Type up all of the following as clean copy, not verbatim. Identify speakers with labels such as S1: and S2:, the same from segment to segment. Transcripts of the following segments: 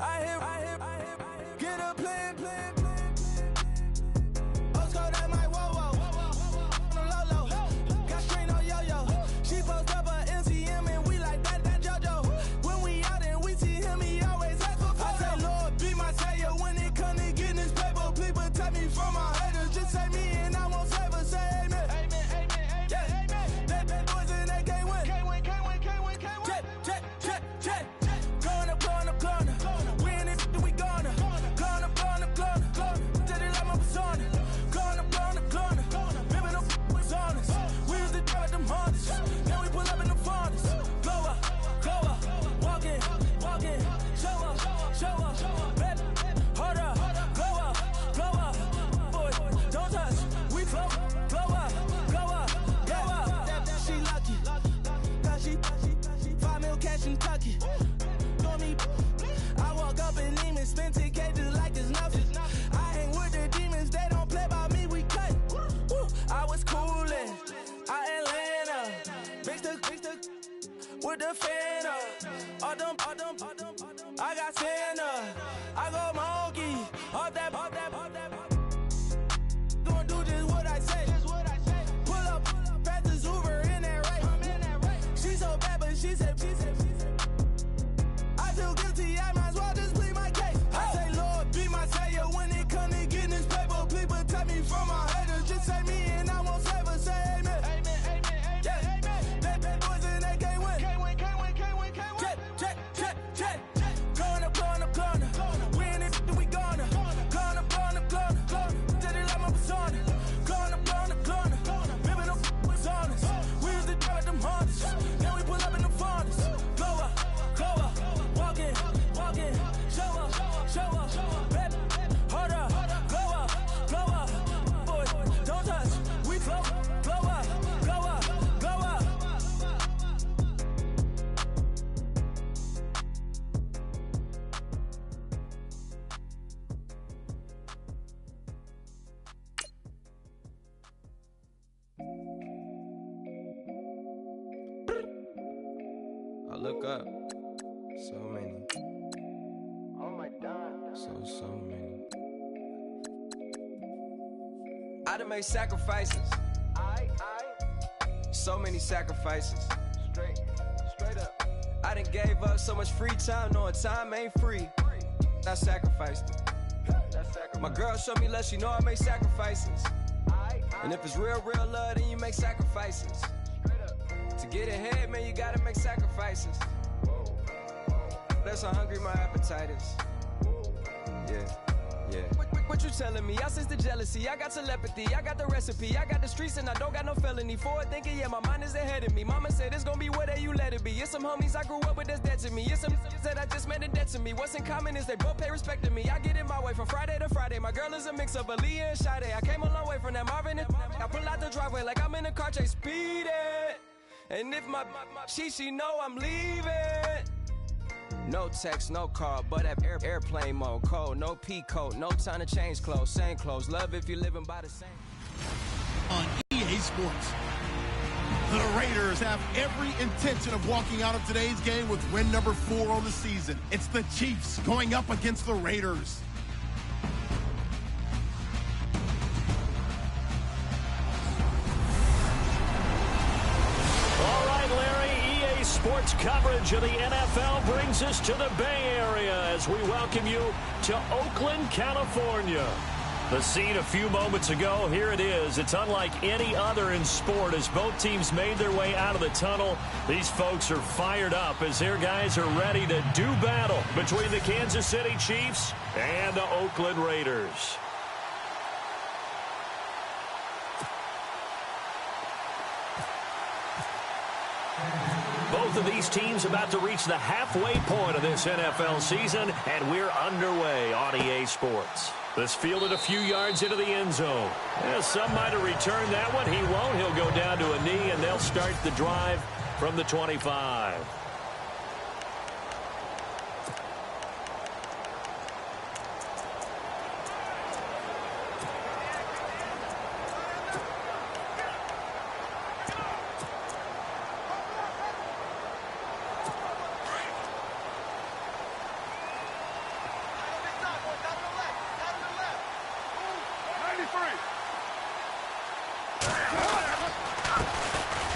S1: I hit, get a plan. Osco, that my whoa. No low. Got strain on yo-yo. She post up a MCM and we like that JoJo. When we out and we see him, he always ask for photo. I say, Lord, be my savior when it come to getting this paper. Please protect me from my haters. Just say me and I won't save her. Say amen. Amen. Yeah. That boys and they can't win. Check. Going up. Win it, we gonna. Going up. Did it like my persona. Going up. Ripping up was honest. We used to drive them Hondas. Now we pull up in the Fondas. Glow up. Walking. Show up. Baby, hold up. Glow up. Boy, don't touch. We flow. Glow up. Yeah. She lucky. Cause she 5 mil cash in Kentucky. I walk up in demons, spend 10K just like it's nothing. I hang with the demons, they don't play by me, we cut. Woo. I was coolin', out Atlanta, mixed with the Fanta. All them, I got Santa, I go monkey, all that. Gonna do just what I say. Pull up, fast as Uber in that race. She so bad, but she said. I feel guilty, I might as well just plead my case. I say, Lord, be my savior when it come to getting this paper. Please protect me from my haters. Just say me and I won't save her. Say amen. Yeah. That boys and they can't win. Check. Going up. Win it, we gonna. Going up. Did it like my persona. Going up. Ripping up was honest. We used to drive them Hondas. Now we pull up in the Fondas. Glow up. Walking. Show up. Baby, hold up. Glow up. Boy, don't touch. We flow. Glow up.
S2: I look up. So many.
S3: Oh my God.
S2: So many. I done made sacrifices. So many sacrifices.
S3: Straight up.
S2: I done gave up so much free time, knowing time ain't free. I sacrificed it. My girl showed me love, she know I make sacrifices. And if it's real love, then you make sacrifices. To get ahead, man, you gotta make sacrifices. That's how hungry my appetite is. Yeah. What you telling me? I sense the jealousy, I got telepathy, I got the recipe, I got the streets and I don't got no felony. Forward thinking, yeah, my mind is ahead of me. Mama said it's gonna be whatever you let it be. It's some homies I grew up with that's dead to me. It's some that I just made a debt to me. What's in common is they both pay respect to me. I get it my way from Friday to Friday. My girl is a mix of Aaliyah and Sade. I came a long way from that Marvin and I pull out the driveway like I'm in a car chase speeding. And if my she know I'm leaving. No text, no call, but at airplane mode. Cold, no P code, no time to change clothes. Same clothes, love if you're living by the same.
S4: On EA Sports, the Raiders have every intention of walking out of today's game with win number 4 on the season. It's the Chiefs going up against the Raiders.
S5: Sports coverage of the NFL brings us to the Bay Area as we welcome you to Oakland, California. The scene a few moments ago, here it is. It's unlike any other in sport as both teams made their way out of the tunnel. These folks are fired up as their guys are ready to do battle between the Kansas City Chiefs and the Oakland Raiders. Both of these teams about to reach the halfway point of this NFL season, and we're underway on EA Sports. This fielded a few yards into the end zone. Some might have returned that one. He won't. He'll go down to a knee, and they'll start the drive from the 25.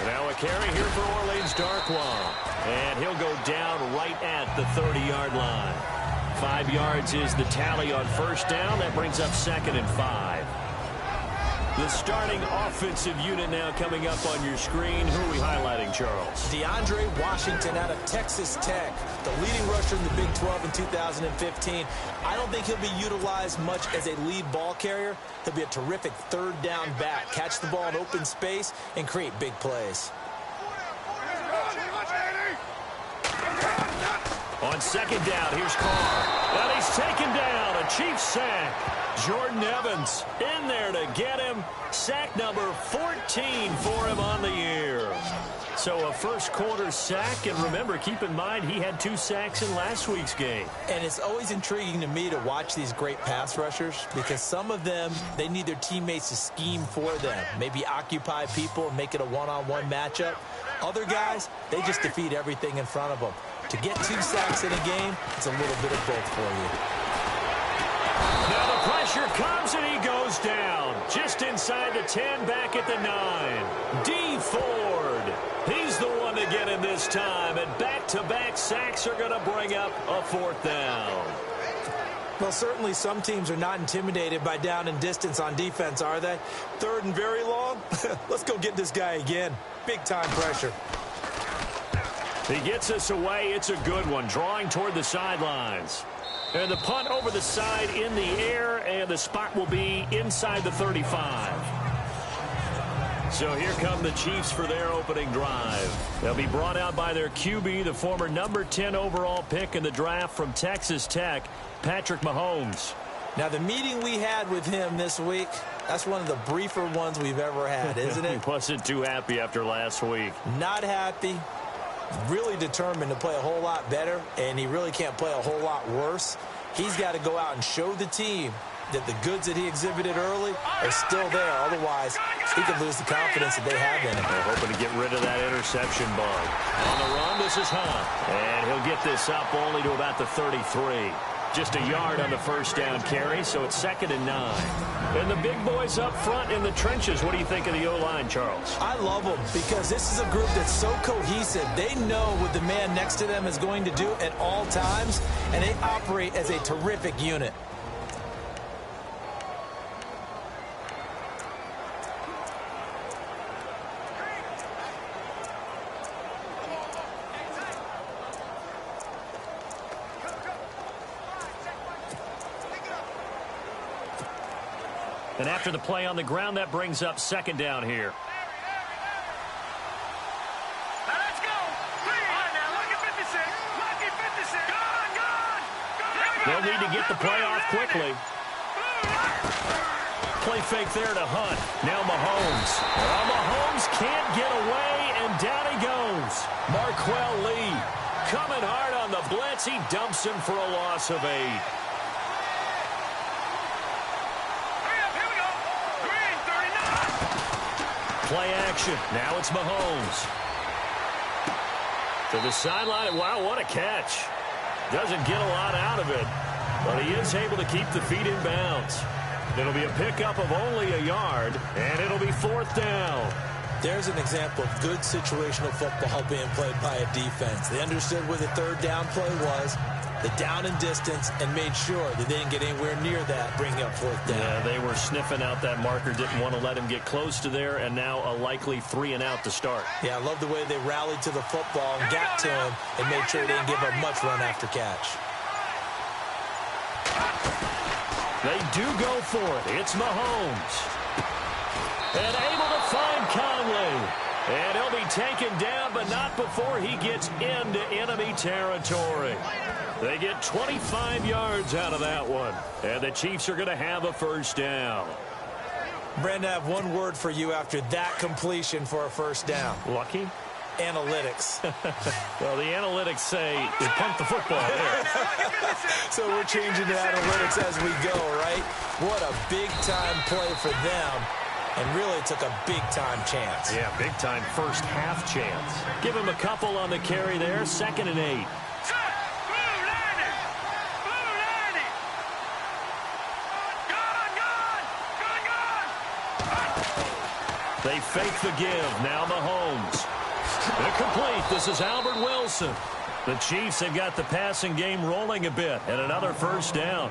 S5: Now a carry here for Orleans Darkwa. And he'll go down right at the 30-yard line. 5 yards is the tally on first down. That brings up 2nd and 5. The starting offensive unit now coming up on your screen. Who are we highlighting, Charles?
S6: DeAndre Washington out of Texas Tech, the leading rusher in the Big 12 in 2015. I don't think he'll be utilized much as a lead ball carrier. He'll be a terrific third down back. Catch the ball in open space and create big plays.
S5: On second down, here's Carr. And he's taken down. A Chiefs sack. Jordan Evans in there to get him. Sack number 14 for him on the year. So a first quarter sack. And remember, keep in mind, he had 2 sacks in last week's game.
S6: And it's always intriguing to me to watch these great pass rushers because some of them, they need their teammates to scheme for them. Maybe occupy people and make it a one-on-one matchup. Other guys, they just defeat everything in front of them. To get 2 sacks in a game, it's a little bit of both for you.
S5: Now the pressure comes and he goes down. Just inside the 10, back at the 9. D. Ford. He's the one to get him this time. And back-to-back sacks are going to bring up a 4th down.
S6: Well, certainly some teams are not intimidated by down and distance on defense, are they? 3rd and very long? Let's go get this guy again. Big-time pressure.
S5: He gets us away. It's a good one. Drawing toward the sidelines. And the punt over the side in the air, and the spot will be inside the 35. So here come the Chiefs for their opening drive. They'll be brought out by their QB, the former number 10 overall pick in the draft from Texas Tech, Patrick Mahomes.
S6: Now, the meeting we had with him this week, that's one of the briefer ones we've ever had, isn't it?
S5: He wasn't too happy after last week.
S6: Not happy. Really determined to play a whole lot better, and he really can't play a whole lot worse. He's got to go out and show the team that the goods that he exhibited early are still there. Otherwise, he could lose the confidence that they have in him.
S5: They're hoping to get rid of that interception bug. On the run, this is Hunt. And he'll get this up only to about the 33. Just a yard on the first down carry, so it's 2nd and 9. And the big boys up front in the trenches. What do you think of the O-line, Charles?
S6: I love them because this is a group that's so cohesive. They know what the man next to them is going to do at all times, and they operate as a terrific unit.
S5: And after the play on the ground, that brings up 2nd down here.
S1: Now let's go. Now look at 56. Look at 56. Go.
S5: They'll need to get the play off quickly. Play fake there to Hunt. Now Mahomes. Well, Mahomes can't get away, and down he goes. Marquell Lee coming hard on the blitz. He dumps him for a loss of 8. Play action. Now it's Mahomes. To the sideline. Wow, what a catch. Doesn't get a lot out of it, but he is able to keep the feet in bounds. It'll be a pickup of only a yard, and it'll be 4th down.
S6: There's an example of good situational football being played by a defense. They understood where the 3rd down play was, the down and distance, and made sure that they didn't get anywhere near that, bringing up 4th down.
S5: Yeah, they were sniffing out that marker, didn't want to let him get close to there, and now a likely 3 and out to start.
S6: Yeah, I love the way they rallied to the football and got to him and made sure they didn't give up much run after catch.
S5: They do go for it. It's Mahomes. And able to find Conley. And he'll be taken down, but not before he gets into enemy territory. They get 25 yards out of that one. And the Chiefs are going to have a 1st down.
S6: Brandon, I have one word for you after that completion for a 1st down.
S5: Lucky?
S6: Analytics.
S5: Well, the analytics say they pumped the football there.
S6: So we're changing to analytics as we go, right? What a big-time play for them. And really took a big-time chance.
S5: Yeah, big-time first half chance. Give him a couple on the carry there. 2nd and 8. They fake the give. Now Mahomes. Incomplete. This is Albert Wilson. The Chiefs have got the passing game rolling a bit, and another first down.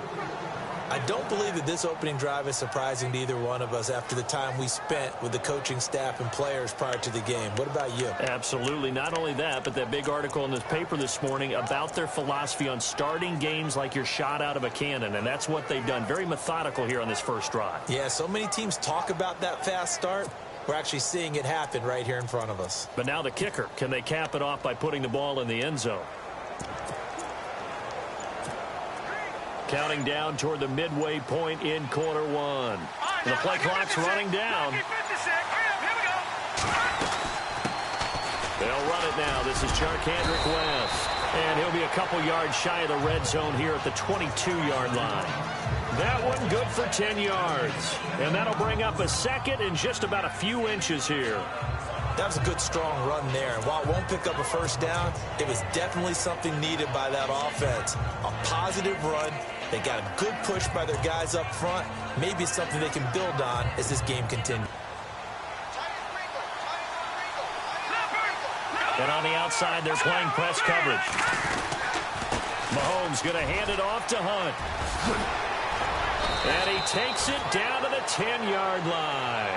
S6: I don't believe that this opening drive is surprising to either one of us after the time we spent with the coaching staff and players prior to the game. What about you?
S5: Absolutely. Not only that, but that big article in this paper this morning about their philosophy on starting games like you're shot out of a cannon, and that's what they've done. Very methodical here on this first drive.
S6: Yeah, so many teams talk about that fast start. We're actually seeing it happen right here in front of us.
S5: But now the kicker. Can they cap it off by putting the ball in the end zone? Counting down toward the midway point in quarter one. The play clock's running down. They'll run it now. This is Charkandrick West. And he'll be a couple yards shy of the red zone here at the 22-yard line. That one good for 10 yards. And that'll bring up a second and just about a few inches here.
S6: That was a good, strong run there. And while it won't pick up a first down, it was definitely something needed by that offense. A positive run. They got a good push by their guys up front. Maybe it's something they can build on as this game continues.
S5: And on the outside, they're playing press coverage. Mahomes going to hand it off to Hunt. And he takes it down to the 10-yard line.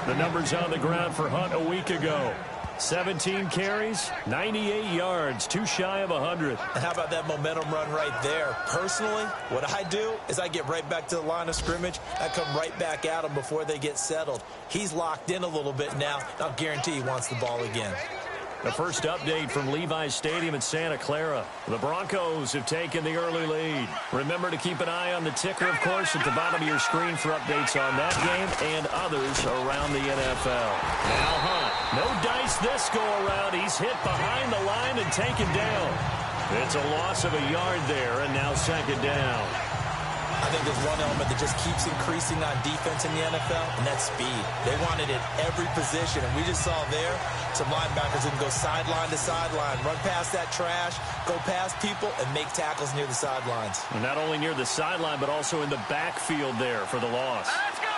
S5: The numbers on the ground for Hunt a week ago. 17 carries, 98 yards, too shy of 100.
S6: And how about that momentum run right there? Personally, what I do is I get right back to the line of scrimmage. I come right back at him before they get settled. He's locked in a little bit now. I'll guarantee he wants the ball again.
S5: The first update from Levi's Stadium in Santa Clara. The Broncos have taken the early lead. Remember to keep an eye on the ticker, of course, at the bottom of your screen for updates on that game and others around the NFL. Now Hunt. No dice this go-around. He's hit behind the line and taken down. It's a loss of a yard there, and now second down.
S6: I think there's one element that just keeps increasing on defense in the NFL, and that's speed. They want it at every position, and we just saw there some linebackers who can go sideline to sideline, run past that trash, go past people, and make tackles near the sidelines.
S5: And not only near the sideline, but also in the backfield there for the loss. Let's go!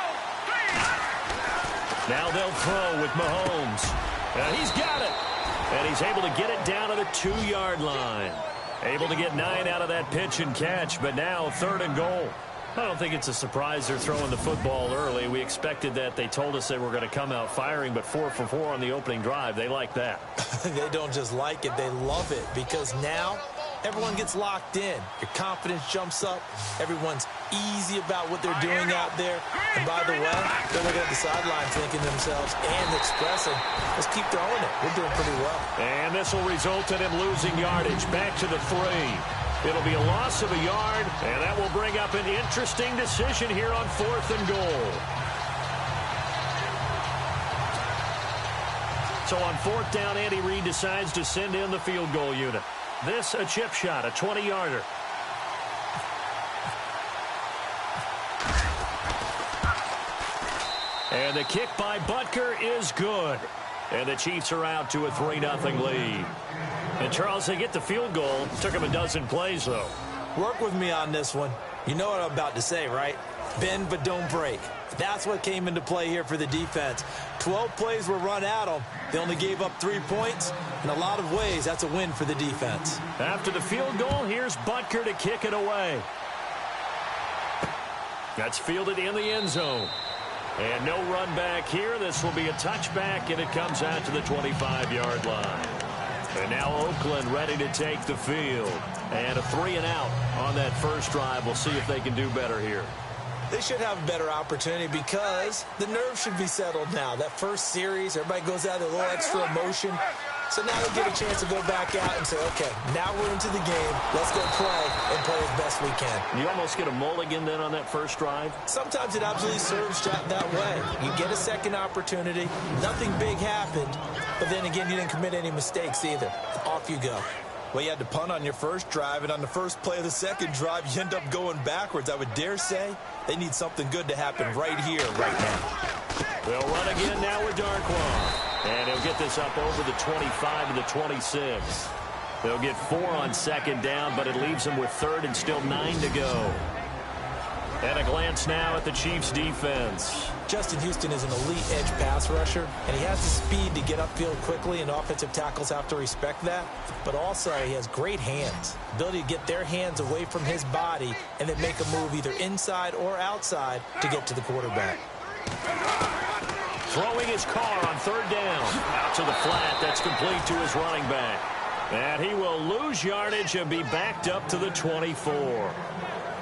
S5: Now they'll throw with Mahomes. And he's got it. And he's able to get it down to the 2-yard line. Able to get 9 out of that pitch and catch, but now 3rd and goal. I don't think it's a surprise they're throwing the football early. We expected that. They told us they were going to come out firing, but 4 for 4 on the opening drive. They like that.
S6: They don't just like it, they love it, because now everyone gets locked in. Your confidence jumps up. Everyone's easy about what they're doing out there. And by the way, they're looking at the sideline thinking to themselves and expressing, let's keep throwing it. We're doing pretty well.
S5: And this will result in him losing yardage. Back to the 3. It'll be a loss of a yard, and that will bring up an interesting decision here on 4th and goal. So on 4th down, Andy Reid decides to send in the field goal unit. This a chip shot, a 20-yarder. And the kick by Butker is good. And the Chiefs are out to a 3-0 lead. And Charles, they get the field goal. Took them a dozen plays, though.
S6: Work with me on this one. You know what I'm about to say, right? Bend but don't break. That's what came into play here for the defense. 12 plays were run at them. They only gave up 3 points. In a lot of ways, that's a win for the defense.
S5: After the field goal, here's Butker to kick it away. That's fielded in the end zone. And no run back here. This will be a touchback, and it comes out to the 25-yard line. And now Oakland ready to take the field. And a 3-and-out on that first drive. We'll see if they can do better here.
S6: They should have a better opportunity because the nerves should be settled now. That first series, everybody goes out with a little extra emotion. So now they get a chance to go back out and say, okay, now we're into the game. Let's go play and play as best we can.
S5: You almost get a mulligan then on that first drive?
S6: Sometimes it absolutely serves that way. You get a second opportunity. Nothing big happened. But then again, you didn't commit any mistakes either. Off you go. Well, you had to punt on your first drive, and on the first play of the second drive, you end up going backwards. I would dare say they need something good to happen right here, right now.
S5: They'll run again now with Darkwan. And he'll get this up over the 25 to the 26. They'll get 4 on second down, but it leaves them with 3rd and still 9 to go. And a glance now at the Chiefs' defense.
S6: Justin Houston is an elite edge pass rusher, and he has the speed to get upfield quickly, and offensive tackles have to respect that. But also, he has great hands, ability to get their hands away from his body and then make a move either inside or outside to get to the quarterback.
S5: Throwing his car on third down. Out to the flat. That's complete to his running back. And he will lose yardage and be backed up to the 24.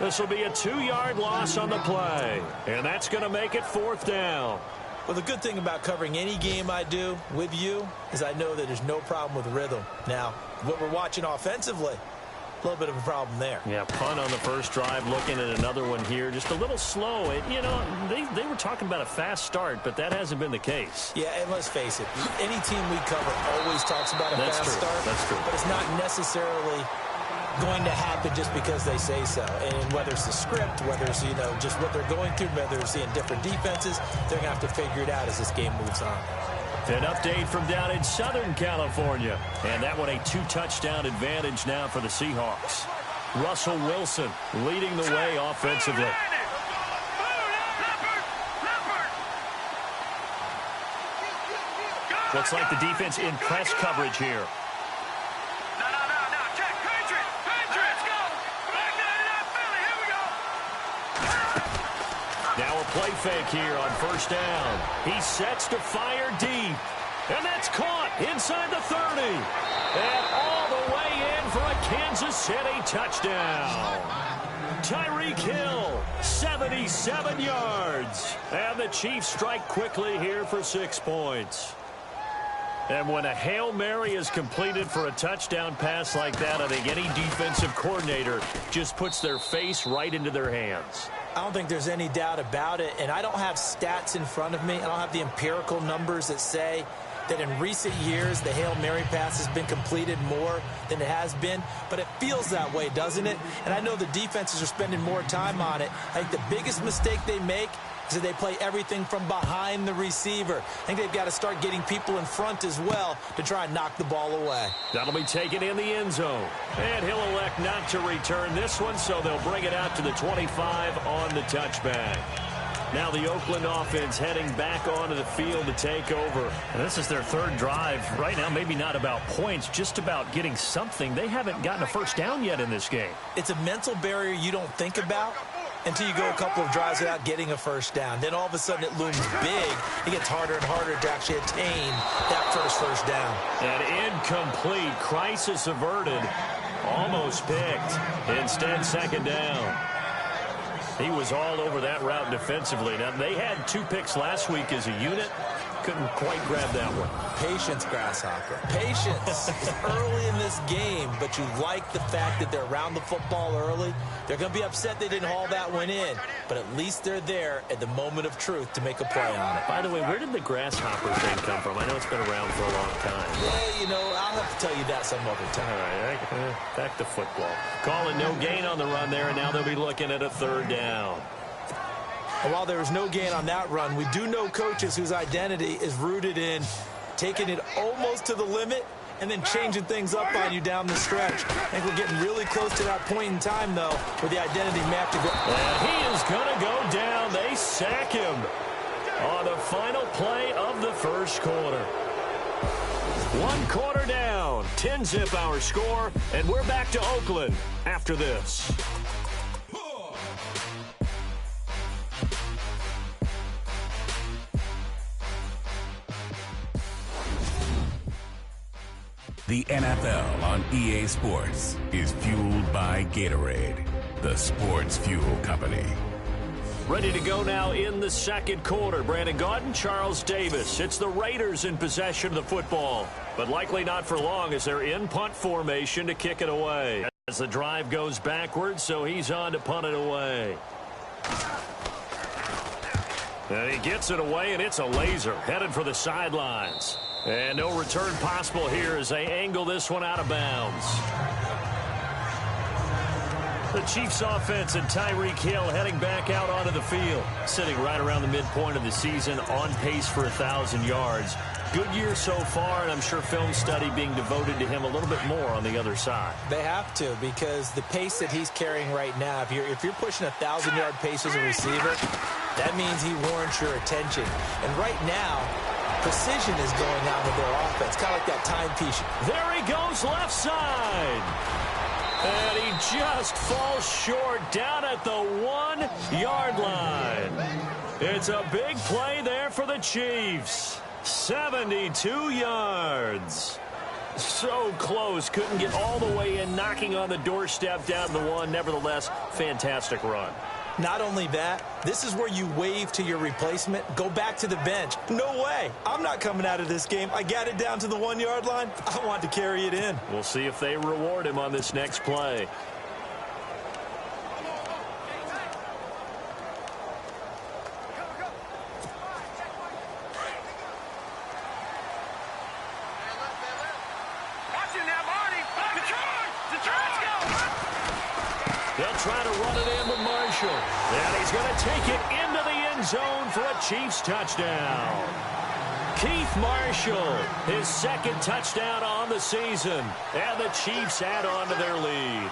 S5: This will be a 2-yard loss on the play. And that's going to make it 4th down.
S6: Well, the good thing about covering any game I do with you is I know that there's no problem with rhythm. Now, what we're watching offensively, a little bit of a problem there.
S5: Yeah, punt on the first drive, looking at another one here. Just a little slow. They were talking about a fast start, but that hasn't been the case.
S6: Yeah, and let's face it, any team we cover always talks about a fast start.
S5: That's true.
S6: But it's not necessarily going to happen just because they say so. And whether it's the script, whether it's, just what they're going through, whether it's seeing different defenses, they're going to have to figure it out as this game moves on.
S5: An update from down in Southern California. And that one a 2-touchdown advantage now for the Seahawks. Russell Wilson leading the way offensively. Looks like the defense in press coverage here. Now a play fake here on first down. He sets to fire deep. And that's caught inside the 30. And all the way in for a Kansas City touchdown. Tyreek Hill, 77 yards. And the Chiefs strike quickly here for 6 points. And when a Hail Mary is completed for a touchdown pass like that, I think any defensive coordinator just puts their face right into their hands.
S6: I don't think there's any doubt about it, and I don't have stats in front of me. I don't have the empirical numbers that say that in recent years the Hail Mary pass has been completed more than it has been, but it feels that way, doesn't it? And I know the defenses are spending more time on it. I think the biggest mistake they make is that they play everything from behind the receiver. I think they've got to start getting people in front as well to try and knock the ball away.
S5: That'll be taken in the end zone. And he'll elect not to return this one, so they'll bring it out to the 25 on the touchback. Now the Oakland offense heading back onto the field to take over. And this is their 3rd drive. Right now, maybe not about points, just about getting something. They haven't gotten a first down yet in this game.
S6: It's a mental barrier you don't think about until you go a couple of drives without getting a first down. Then all of a sudden it looms big. It gets harder and harder to actually attain that first down.
S5: And incomplete. Crisis averted. Almost picked. Instead, 2nd down. He was all over that route defensively. Now, they had 2 picks last week as a unit. Couldn't quite grab that one.
S6: Patience, Grasshopper. Patience. It's early in this game, but you like the fact that they're around the football early. They're going to be upset they didn't haul that one in, but at least they're there at the moment of truth to make a play on it.
S5: By the way, where did the Grasshopper thing come from? I know it's been around for a long time.
S6: Yeah, I'll have to tell you that some other time.
S5: All right, back to football. Calling no gain on the run there, and now they'll be looking at a 3rd down.
S6: And while there was no gain on that run, we do know coaches whose identity is rooted in taking it almost to the limit and then changing things up on you down the stretch. I think we're getting really close to that point in time, though, where the identity map to go.
S5: And he is going to go down. They sack him on the final play of the first quarter. 1 quarter down, 10-zip our score, and we're back to Oakland after this.
S7: The NFL on EA Sports is fueled by Gatorade, the sports fuel company.
S5: Ready to go now in the 2nd quarter. Brandon Gaudin, Charles Davis. It's the Raiders in possession of the football, but likely not for long as they're in punt formation to kick it away. As the drive goes backwards, so he's on to punt it away. And he gets it away, and it's a laser headed for the sidelines. And no return possible here as they angle this one out of bounds. The Chiefs offense and Tyreek Hill heading back out onto the field. Sitting right around the midpoint of the season, on pace for 1,000 yards. Good year so far, and I'm sure film study being devoted to him a little bit more on the other side.
S6: They have to, because the pace that he's carrying right now, if you're pushing 1,000-yard pace as a receiver, that means he warrants your attention. And right now, precision is going on with their offense, kind of like that timepiece.
S5: There he goes, left side. And he just falls short down at the 1-yard line. It's a big play there for the Chiefs. 72 yards. So close. Couldn't get all the way in, knocking on the doorstep down the 1. Nevertheless, fantastic run.
S6: Not only that, this is where you wave to your replacement, go back to the bench. No way. I'm not coming out of this game. I got it down to the 1-yard line. I want to carry it in.
S5: We'll see if they reward him on this next play. They'll try to run it in with Marshall. And he's going to take it into the end zone for a Chiefs touchdown. Keith Marshall, his second touchdown on the season. And the Chiefs add on to their lead.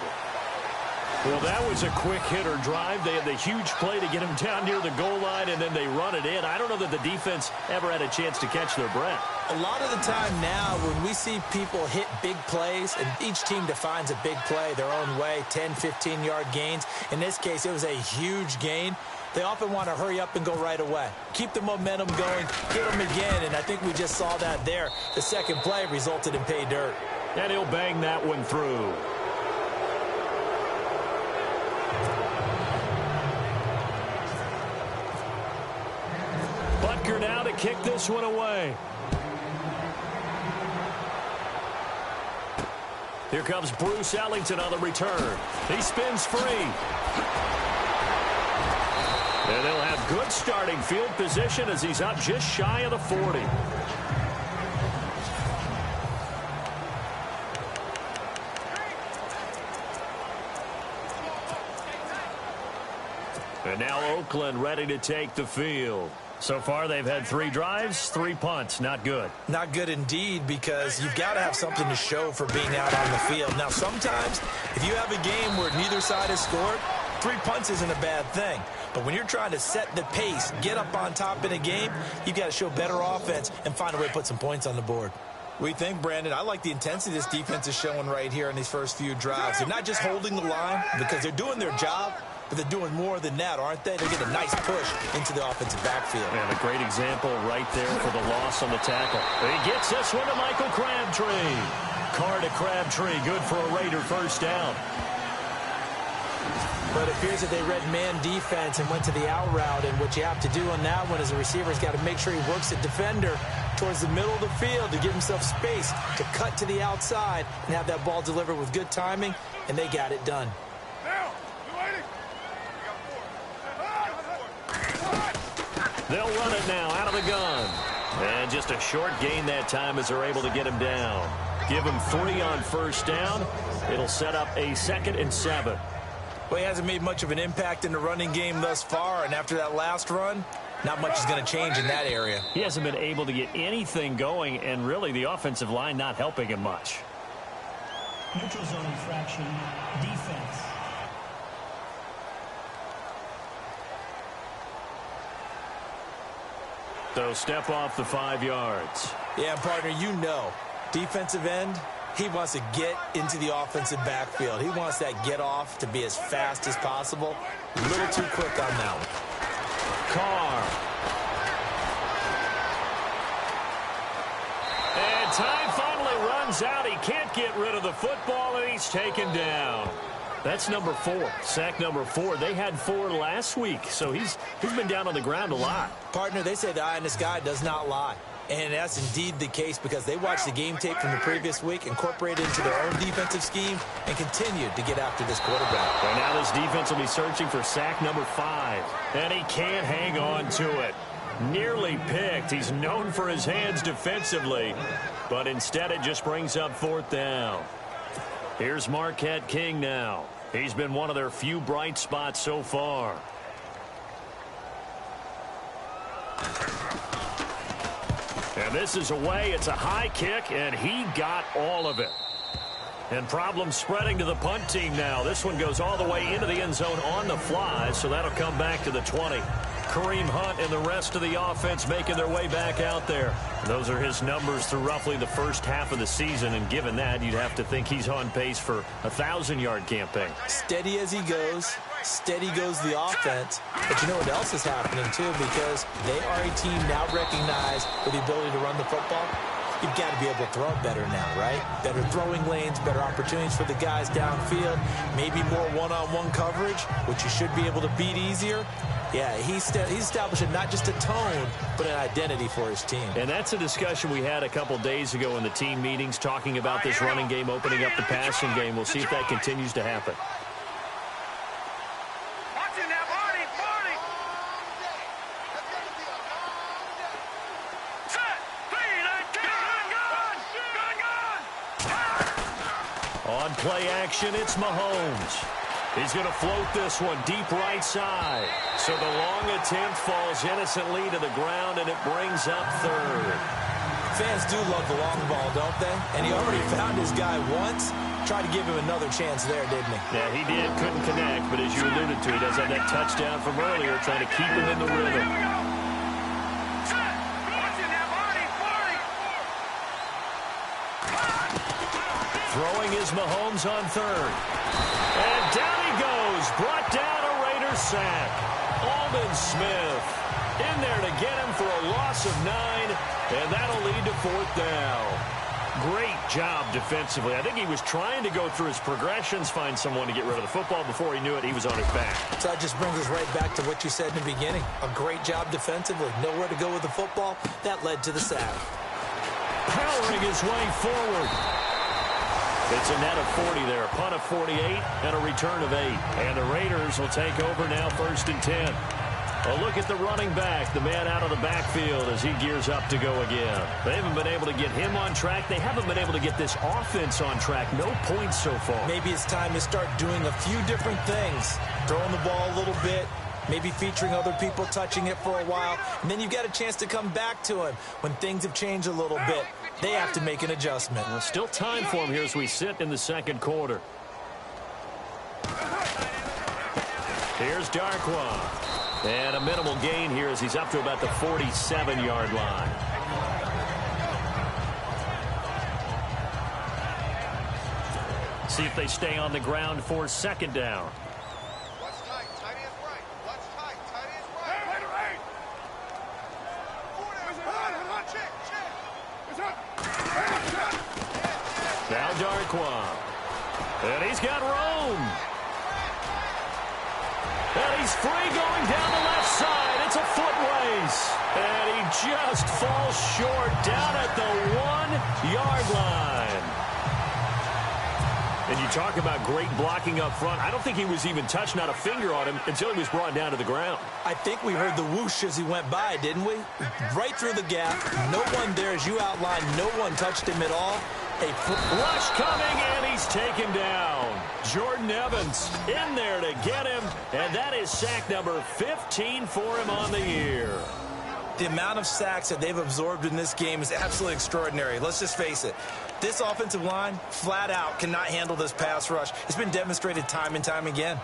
S5: Well, that was a quick hitter drive. They had the huge play to get him down near the goal line, and then they run it in. I don't know that the defense ever had a chance to catch their breath.
S6: A lot of the time now, when we see people hit big plays, and each team defines a big play their own way, 10, 15-yard gains. In this case, it was a huge gain. They often want to hurry up and go right away. Keep the momentum going, get them again, and I think we just saw that there. The second play resulted in pay dirt.
S5: And he'll bang that one through. Butker now to kick this one away. Here comes Bruce Ellington on the return. He spins free. And they'll have good starting field position as he's up just shy of the 40. And now Oakland ready to take the field. So far, they've had 3 drives, 3 punts. Not good.
S6: Not good indeed, because you've got to have something to show for being out on the field. Now, sometimes, if you have a game where neither side has scored, 3 punts isn't a bad thing. But when you're trying to set the pace, get up on top in a game, you've got to show better offense and find a way to put some points on the board. What do you think, Brandon? I like the intensity this defense is showing right here in these first few drives. They're not just holding the line because they're doing their job, but they're doing more than that, aren't they? They're getting a nice push into the offensive backfield.
S5: And a great example right there for the loss on the tackle. He gets this one to Michael Crabtree. Carr to Crabtree, good for a Raider first down.
S6: But it appears that they read man defense and went to the out route, and what you have to do on that one is the receiver's got to make sure he works the defender towards the middle of the field to give himself space to cut to the outside and have that ball delivered with good timing, and they got it done.
S5: They'll run it now out of the gun. And just a short gain that time as they're able to get him down. Give him 3 on first down. It'll set up a 2nd and 7.
S6: Well, he hasn't made much of an impact in the running game thus far, and after that last run, not much is going to change in that area.
S5: He hasn't been able to get anything going, and really the offensive line not helping him much.
S8: Neutral zone infraction, defense.
S5: So step off the 5 yards.
S6: Yeah, partner, you know, defensive end, he wants to get into the offensive backfield. He wants that get off to be as fast as possible. A little too quick on that one.
S5: Carr. And time finally runs out. He can't get rid of the football, and he's taken down. That's number 4, sack number 4. They had 4 last week, so he's been down on the ground a lot.
S6: Partner, they say the eye in the sky does not lie. And that's indeed the case because they watched the game tape from the previous week, incorporated into their own defensive scheme, and continued to get after this quarterback.
S5: And now this defense will be searching for sack number 5. And he can't hang on to it. Nearly picked. He's known for his hands defensively, but instead it just brings up 4th down. Here's Marquette King now. He's been one of their few bright spots so far. And And this is away. It's a high kick, and he got all of it. And problems spreading to the punt team now. This one goes all the way into the end zone on the fly, so that'll come back to the 20. Kareem Hunt and the rest of the offense making their way back out there. Those are his numbers through roughly the first half of the season, and given that, you'd have to think he's on pace for a 1,000-yard campaign.
S6: Steady as he goes. Steady goes the offense. But you know what else is happening, too, because they are a team now recognized for the ability to run the football. You've got to be able to throw it better now, right? Better throwing lanes, better opportunities for the guys downfield, maybe more one-on-one coverage, which you should be able to beat easier. Yeah, he's establishing not just a tone, but an identity for his team.
S5: And that's a discussion we had a couple days ago in the team meetings, talking about this running game, opening up the passing game. We'll see if that continues to happen. On play action, it's Mahomes. He's going to float this one deep right side. So the long attempt falls innocently to the ground, and it brings up third.
S6: Fans do love the long ball, don't they? And he already found his guy once. Tried to give him another chance there, didn't he?
S5: Yeah, he did. Couldn't connect, but as you alluded to, he does have that touchdown from earlier, trying to keep him in the rhythm. Throwing is Mahomes on third. And down he goes. Brought down a Raiders sack. Aldon Smith in there to get him for a loss of 9, and that'll lead to fourth down. Great job defensively. I think he was trying to go through his progressions, find someone to get rid of the football. Before he knew it, he was on his back.
S6: So that just brings us right back to what you said in the beginning. A great job defensively. Nowhere to go with the football. That led to the sack.
S5: Powering his way forward. It's a net of 40 there, a punt of 48, and a return of 8. And the Raiders will take over now, 1st and 10. A look at the running back, the man out of the backfield as he gears up to go again. They haven't been able to get him on track. They haven't been able to get this offense on track. No points so far.
S6: Maybe it's time to start doing a few different things. Throwing the ball a little bit, maybe featuring other people touching it for a while, and then you've got a chance to come back to him when things have changed a little bit. They have to make an adjustment.
S5: Well, still time for him here as we sit in the second quarter. Here's Darkwa. And a minimal gain here as he's up to about the 47-yard line. See if they stay on the ground for 2nd down. Now Darkwa. And he's got room. And he's free going down the left side. It's a foot race. And he just falls short down at the 1-yard line. And you talk about great blocking up front. I don't think he was even touched, not a finger on him, until he was brought down to the ground.
S6: I think we heard the whoosh as he went by, didn't we? Right through the gap. No one there, as you outlined. No one touched him at all. A
S5: rush coming, and he's taken down. Jordan Evans in there to get him, and that is sack number 15 for him on the year.
S6: The amount of sacks that they've absorbed in this game is absolutely extraordinary. Let's just face it. This offensive line, flat out, cannot handle this pass rush. It's been demonstrated time and time again.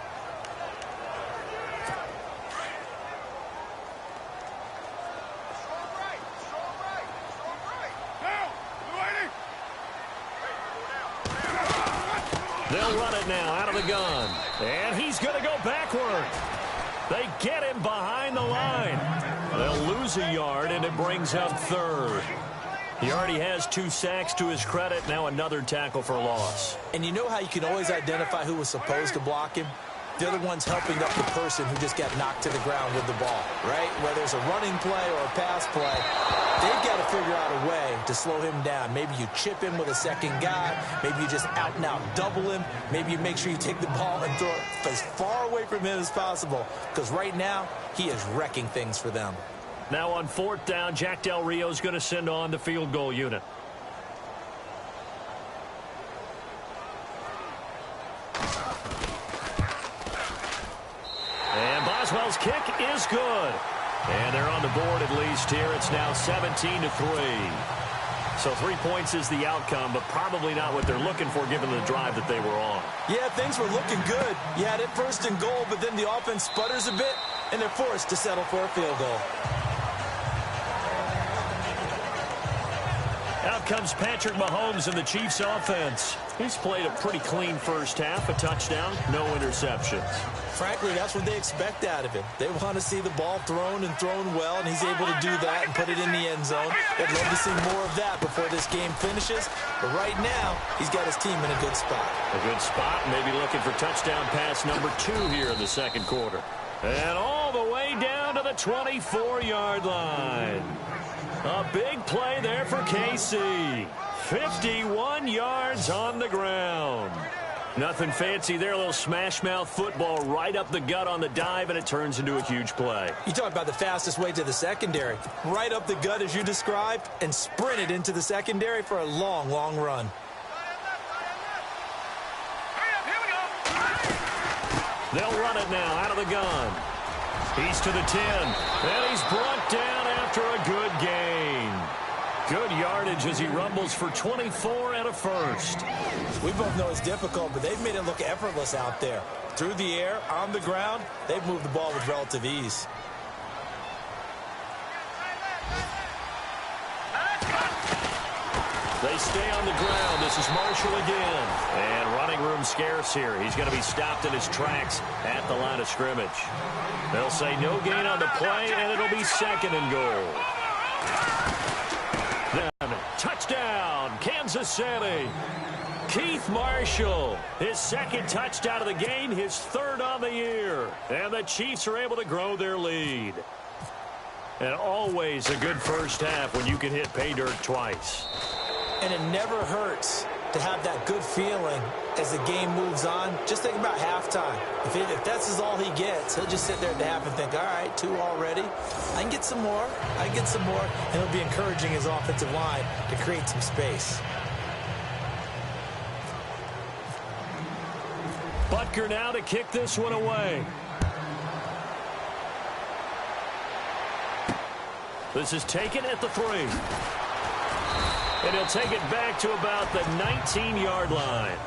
S5: They'll run it now out of the gun. And he's going to go backward. They get him behind the line. They'll lose a yard, and it brings up 3rd. He already has 2 sacks to his credit. Now another tackle for loss.
S6: And you know how you can always identify who was supposed to block him? The other one's helping up the person who just got knocked to the ground with the ball, right? Whether it's a running play or a pass play, they've got to figure out a way to slow him down. Maybe you chip him with a second guy. Maybe you just out-and-out double him. Maybe you make sure you take the ball and throw it as far away from him as possible, because right now he is wrecking things for them.
S5: Now on 4th down, Jack Del Rio's going to send on the field goal unit. And Boswell's kick is good. And they're on the board at least here. It's now 17-3. So 3 points is the outcome, but probably not what they're looking for given the drive that they were on.
S6: Yeah, things were looking good. You had it first and goal, but then the offense sputters a bit, and they're forced to settle for a field goal.
S5: Out comes Patrick Mahomes in the Chiefs offense. He's played a pretty clean first half, a touchdown, no interceptions.
S6: Frankly, that's what they expect out of him. They want to see the ball thrown and thrown well, and he's able to do that and put it in the end zone. They'd love to see more of that before this game finishes. But right now, he's got his team in a good spot.
S5: A good spot, maybe looking for touchdown pass number 2 here in the second quarter. And all the way down to the 24-yard line. A big play there for KC. 51 yards on the ground. Nothing fancy there. A little smash-mouth football right up the gut on the dive, and it turns into a huge play.
S6: You talk about the fastest way to the secondary. Right up the gut as you described, and sprinted into the secondary for a long, long run.
S5: They'll run it now out of the gun. He's to the 10, and he's brought down after a good gain. Good yardage as he rumbles for 24 and a first.
S6: We both know it's difficult, but they've made it look effortless out there. Through the air, on the ground, they've moved the ball with relative ease.
S5: They stay on the ground. This is Marshall again. And running room scarce here. He's going to be stopped in his tracks at the line of scrimmage. They'll say no gain on the play, and it'll be second and goal. Then, touchdown, Kansas City. Keith Marshall, his second touchdown of the game, his third on the year. And the Chiefs are able to grow their lead. And always a good first half when you can hit pay dirt twice.
S6: And it never hurts to have that good feeling as the game moves on. Just think about halftime. If that's all he gets, he'll just sit there at the half and think, all right, 2 already. I can get some more. I can get some more. And he'll be encouraging his offensive line to create some space.
S5: Butker now to kick this one away. This is taken at the 3. And he'll take it back to about the 19-yard line.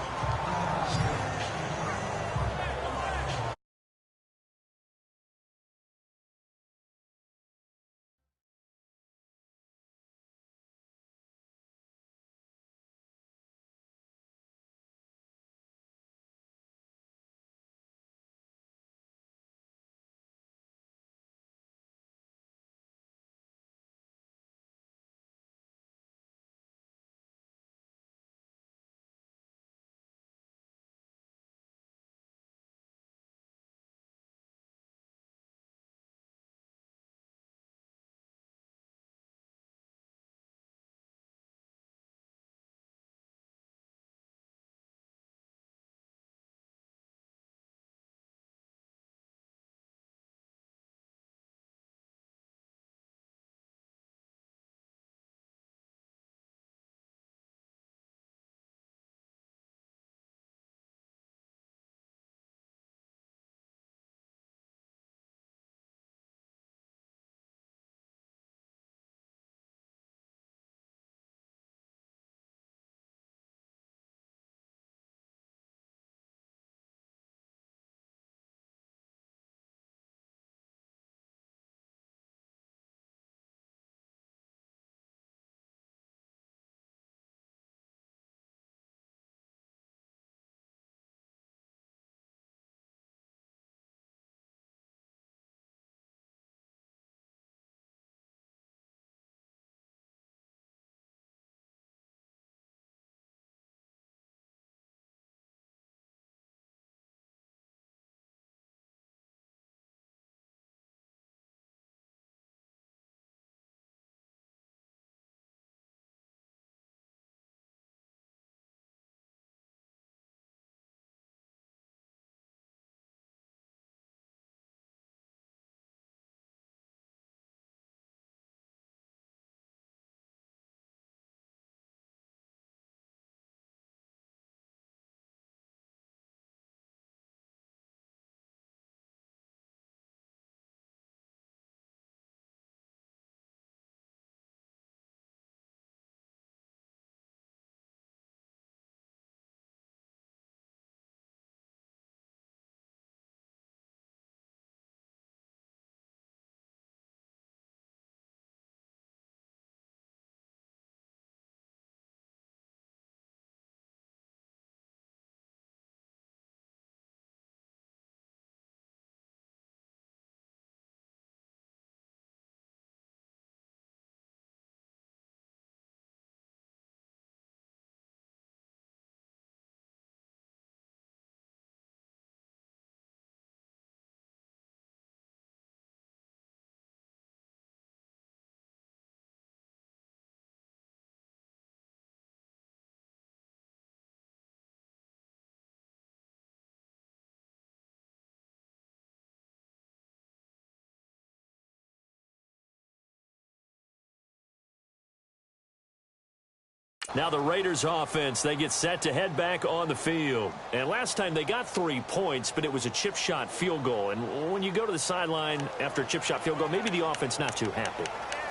S5: Now the Raiders offense, they get set to head back on the field. And last time they got 3 points, but it was a chip shot field goal. And when you go to the sideline after a chip shot field goal, maybe the offense not too happy.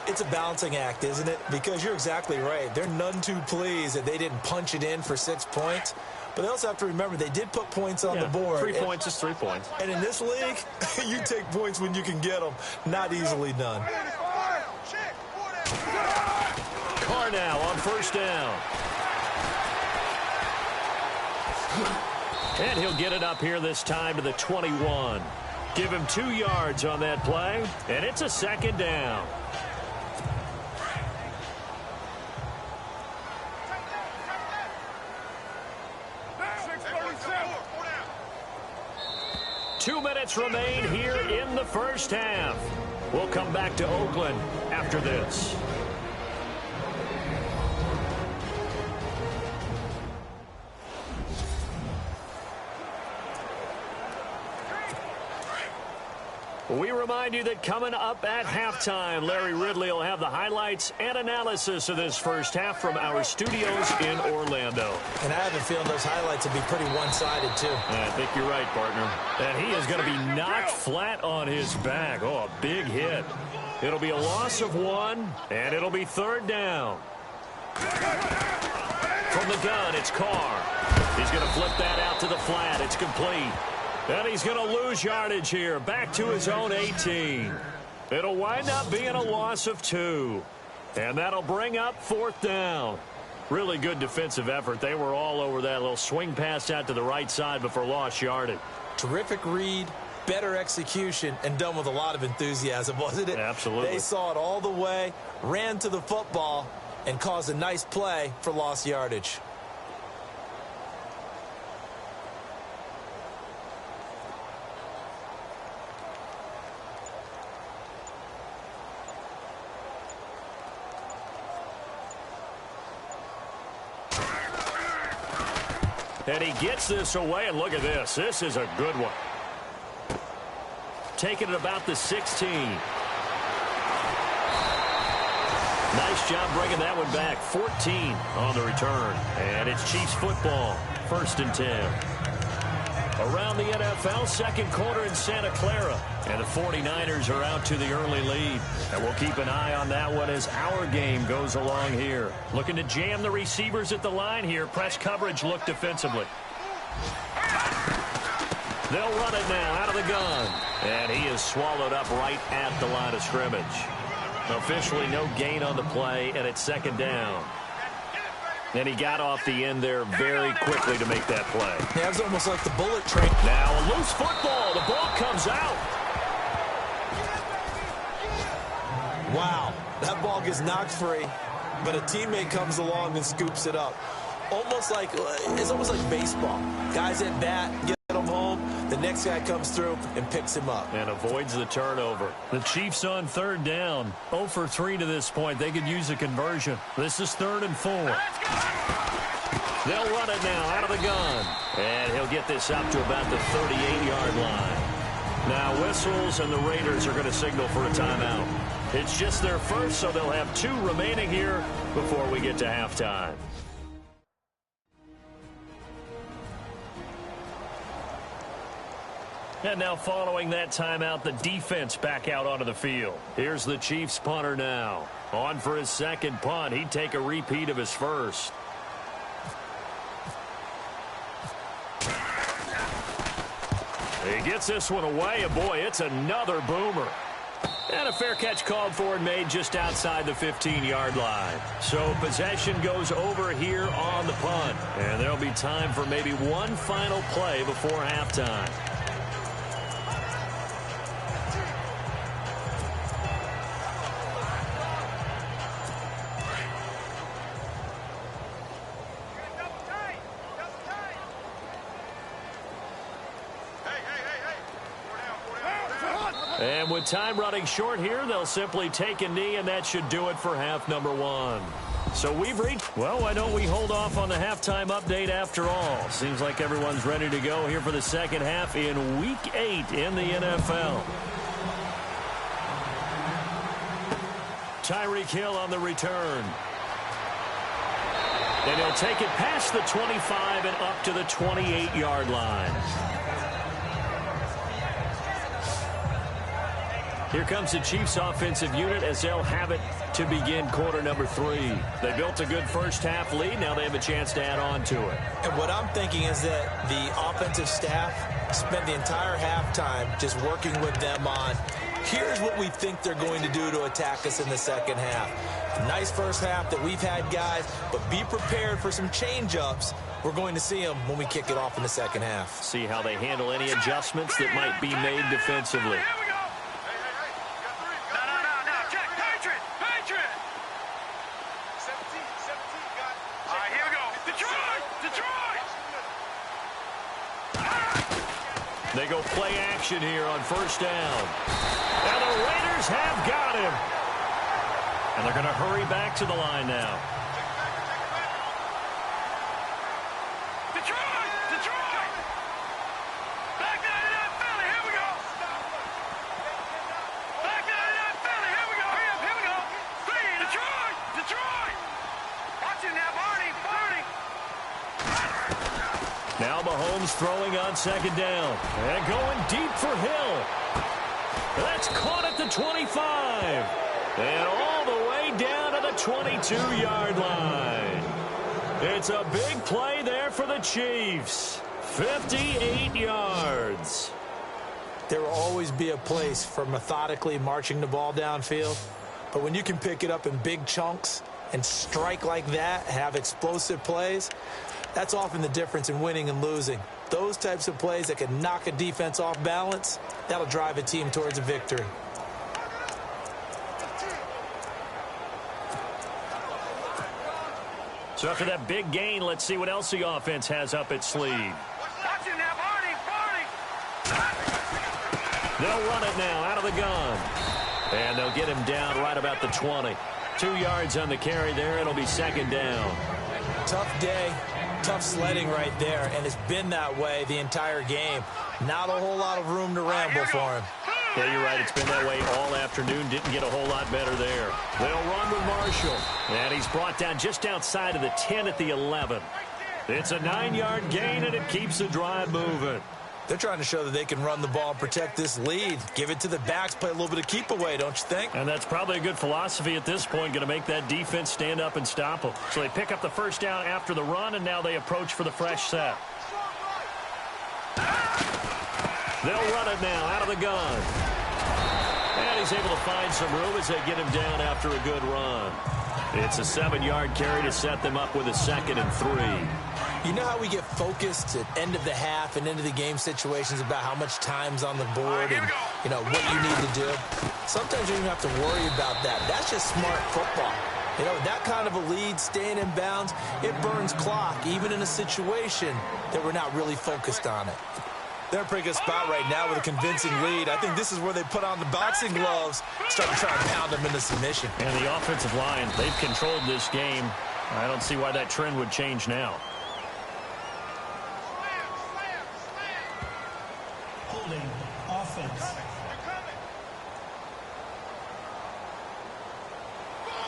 S6: It's a balancing act, isn't it? Because you're exactly right. They're none too pleased that they didn't punch it in for 6 points. But they also have to remember they did put points on the board.
S5: 3 points is 3 points.
S6: And in this league, you take points when you can get them. Not easily done.
S5: Carr now on first down. And he'll get it up here this time to the 21. Give him 2 yards on that play, and it's a second down. Two minutes remain here in the first half. We'll come back to Oakland after this. We remind you that coming up at halftime, Larry Ridley will have the highlights and analysis of this first half from our studios in Orlando.
S6: And I have a feeling those highlights will be pretty one-sided, too.
S5: I think you're right, partner. And he is going to be knocked flat on his back. Oh, a big hit. It'll be a loss of 1, and it'll be third down. From the gun, it's Carr. He's going to flip that out to the flat. It's complete. And he's going to lose yardage here, back to his own 18. It'll wind up being a loss of 2. And that'll bring up fourth down. Really good defensive effort. They were all over that little swing pass out to the right side before lost yardage.
S6: Terrific read, better execution, and done with a lot of enthusiasm, wasn't it?
S5: Absolutely.
S6: They saw it all the way, ran to the football, and caused a nice play for lost yardage.
S5: And he gets this away, and look at this. This is a good one. Taking it about the 16. Nice job bringing that one back. 14 on the return. And it's Chiefs football. 1st and 10. Around the NFL, second quarter in Santa Clara. And the 49ers are out to the early lead. And we'll keep an eye on that one as our game goes along here. Looking to jam the receivers at the line here. Press coverage look defensively. They'll run it now out of the gun. And he is swallowed up right at the line of scrimmage. Officially no gain on the play, and it's second down. And he got off the end there very quickly to make that play.
S6: Yeah, it was almost like the bullet train.
S5: Now a loose football. The ball comes out.
S6: Wow, that ball gets knocked free, but a teammate comes along and scoops it up. It's almost like baseball. Guys at bat, get him home. The next guy comes through and picks him up.
S5: And avoids the turnover. The Chiefs on third down. 0 for 3 to this point. They could use a conversion. This is 3rd and 4. They'll run it now out of the gun. And he'll get this up to about the 38-yard line. Now whistles, and the Raiders are going to signal for a timeout. It's just their first, so they'll have 2 remaining here before we get to halftime. And now following that timeout, the defense back out onto the field. Here's the Chiefs punter now. On for his second punt. He'd take a repeat of his first. He gets this one away, and boy, it's another boomer. And a fair catch called for and made just outside the 15-yard line. So possession goes over here on the punt. And there'll be time for maybe one final play before halftime. And with time running short here, they'll simply take a knee, and that should do it for half number 1. So we've reached, well, why don't we hold off on the halftime update after all? Seems like everyone's ready to go here for the second half in Week 8 in the NFL. Tyreek Hill on the return. And he'll take it past the 25 and up to the 28-yard line. Here comes the Chiefs offensive unit as they'll have it to begin quarter number 3. They built a good first half lead. Now they have a chance to add on to it.
S6: And what I'm thinking is that the offensive staff spent the entire halftime just working with them on, here's what we think they're going to do to attack us in the second half. Nice first half that we've had, guys, but be prepared for some change-ups. We're going to see them when we kick it off in the second half.
S5: See how they handle any adjustments that might be made defensively. They go play action here on first down. And the Raiders have got him. And they're going to hurry back to the line now. Detroit! Back 99 Philly, here we go. Back 99 Philly, here we go. Here we go. Detroit! Watching that, Barney. Now Mahomes throwing on second down. And going deep for Hill. That's caught at the 25. And all the way down to the 22-yard line. It's a big play there for the Chiefs. 58 yards.
S6: There will always be a place for methodically marching the ball downfield. But when you can pick it up in big chunks and strike like that, have explosive plays, that's often the difference in winning and losing. Those types of plays that can knock a defense off balance, that'll drive a team towards a victory.
S5: So after that big gain, let's see what else the offense has up its sleeve. They'll run it now out of the gun. And they'll get him down right about the 20. 2 yards on the carry there. It'll be second down.
S6: Tough day. Tough sledding right there, and it's been that way the entire game. Not a whole lot of room to ramble for him.
S5: Yeah, you're right. It's been that way all afternoon. Didn't get a whole lot better there. They'll run with Marshall. And he's brought down just outside of the 10 at the 11. It's a 9-yard gain, and it keeps the drive moving.
S6: They're trying to show that they can run the ball and protect this lead. Give it to the backs, play a little bit of keep away, don't you think?
S5: And that's probably a good philosophy at this point, going to make that defense stand up and stop them. So they pick up the first down after the run, and now they approach for the fresh set. They'll run it now out of the gun. And he's able to find some room as they get him down after a good run. It's a 7-yard carry to set them up with a 2nd and 3.
S6: You know how we get focused at end of the half and into the game situations about how much time's on the board and, you know, what you need to do? Sometimes you don't even have to worry about that. That's just smart football. You know, that kind of a lead, staying in bounds, it burns clock, even in a situation that we're not really focused on it. They're in a pretty good spot right now with a convincing lead. I think this is where they put on the boxing gloves, start to try and pound them into submission.
S5: And the offensive line, they've controlled this game. I don't see why that trend would change now.
S8: Holding offense.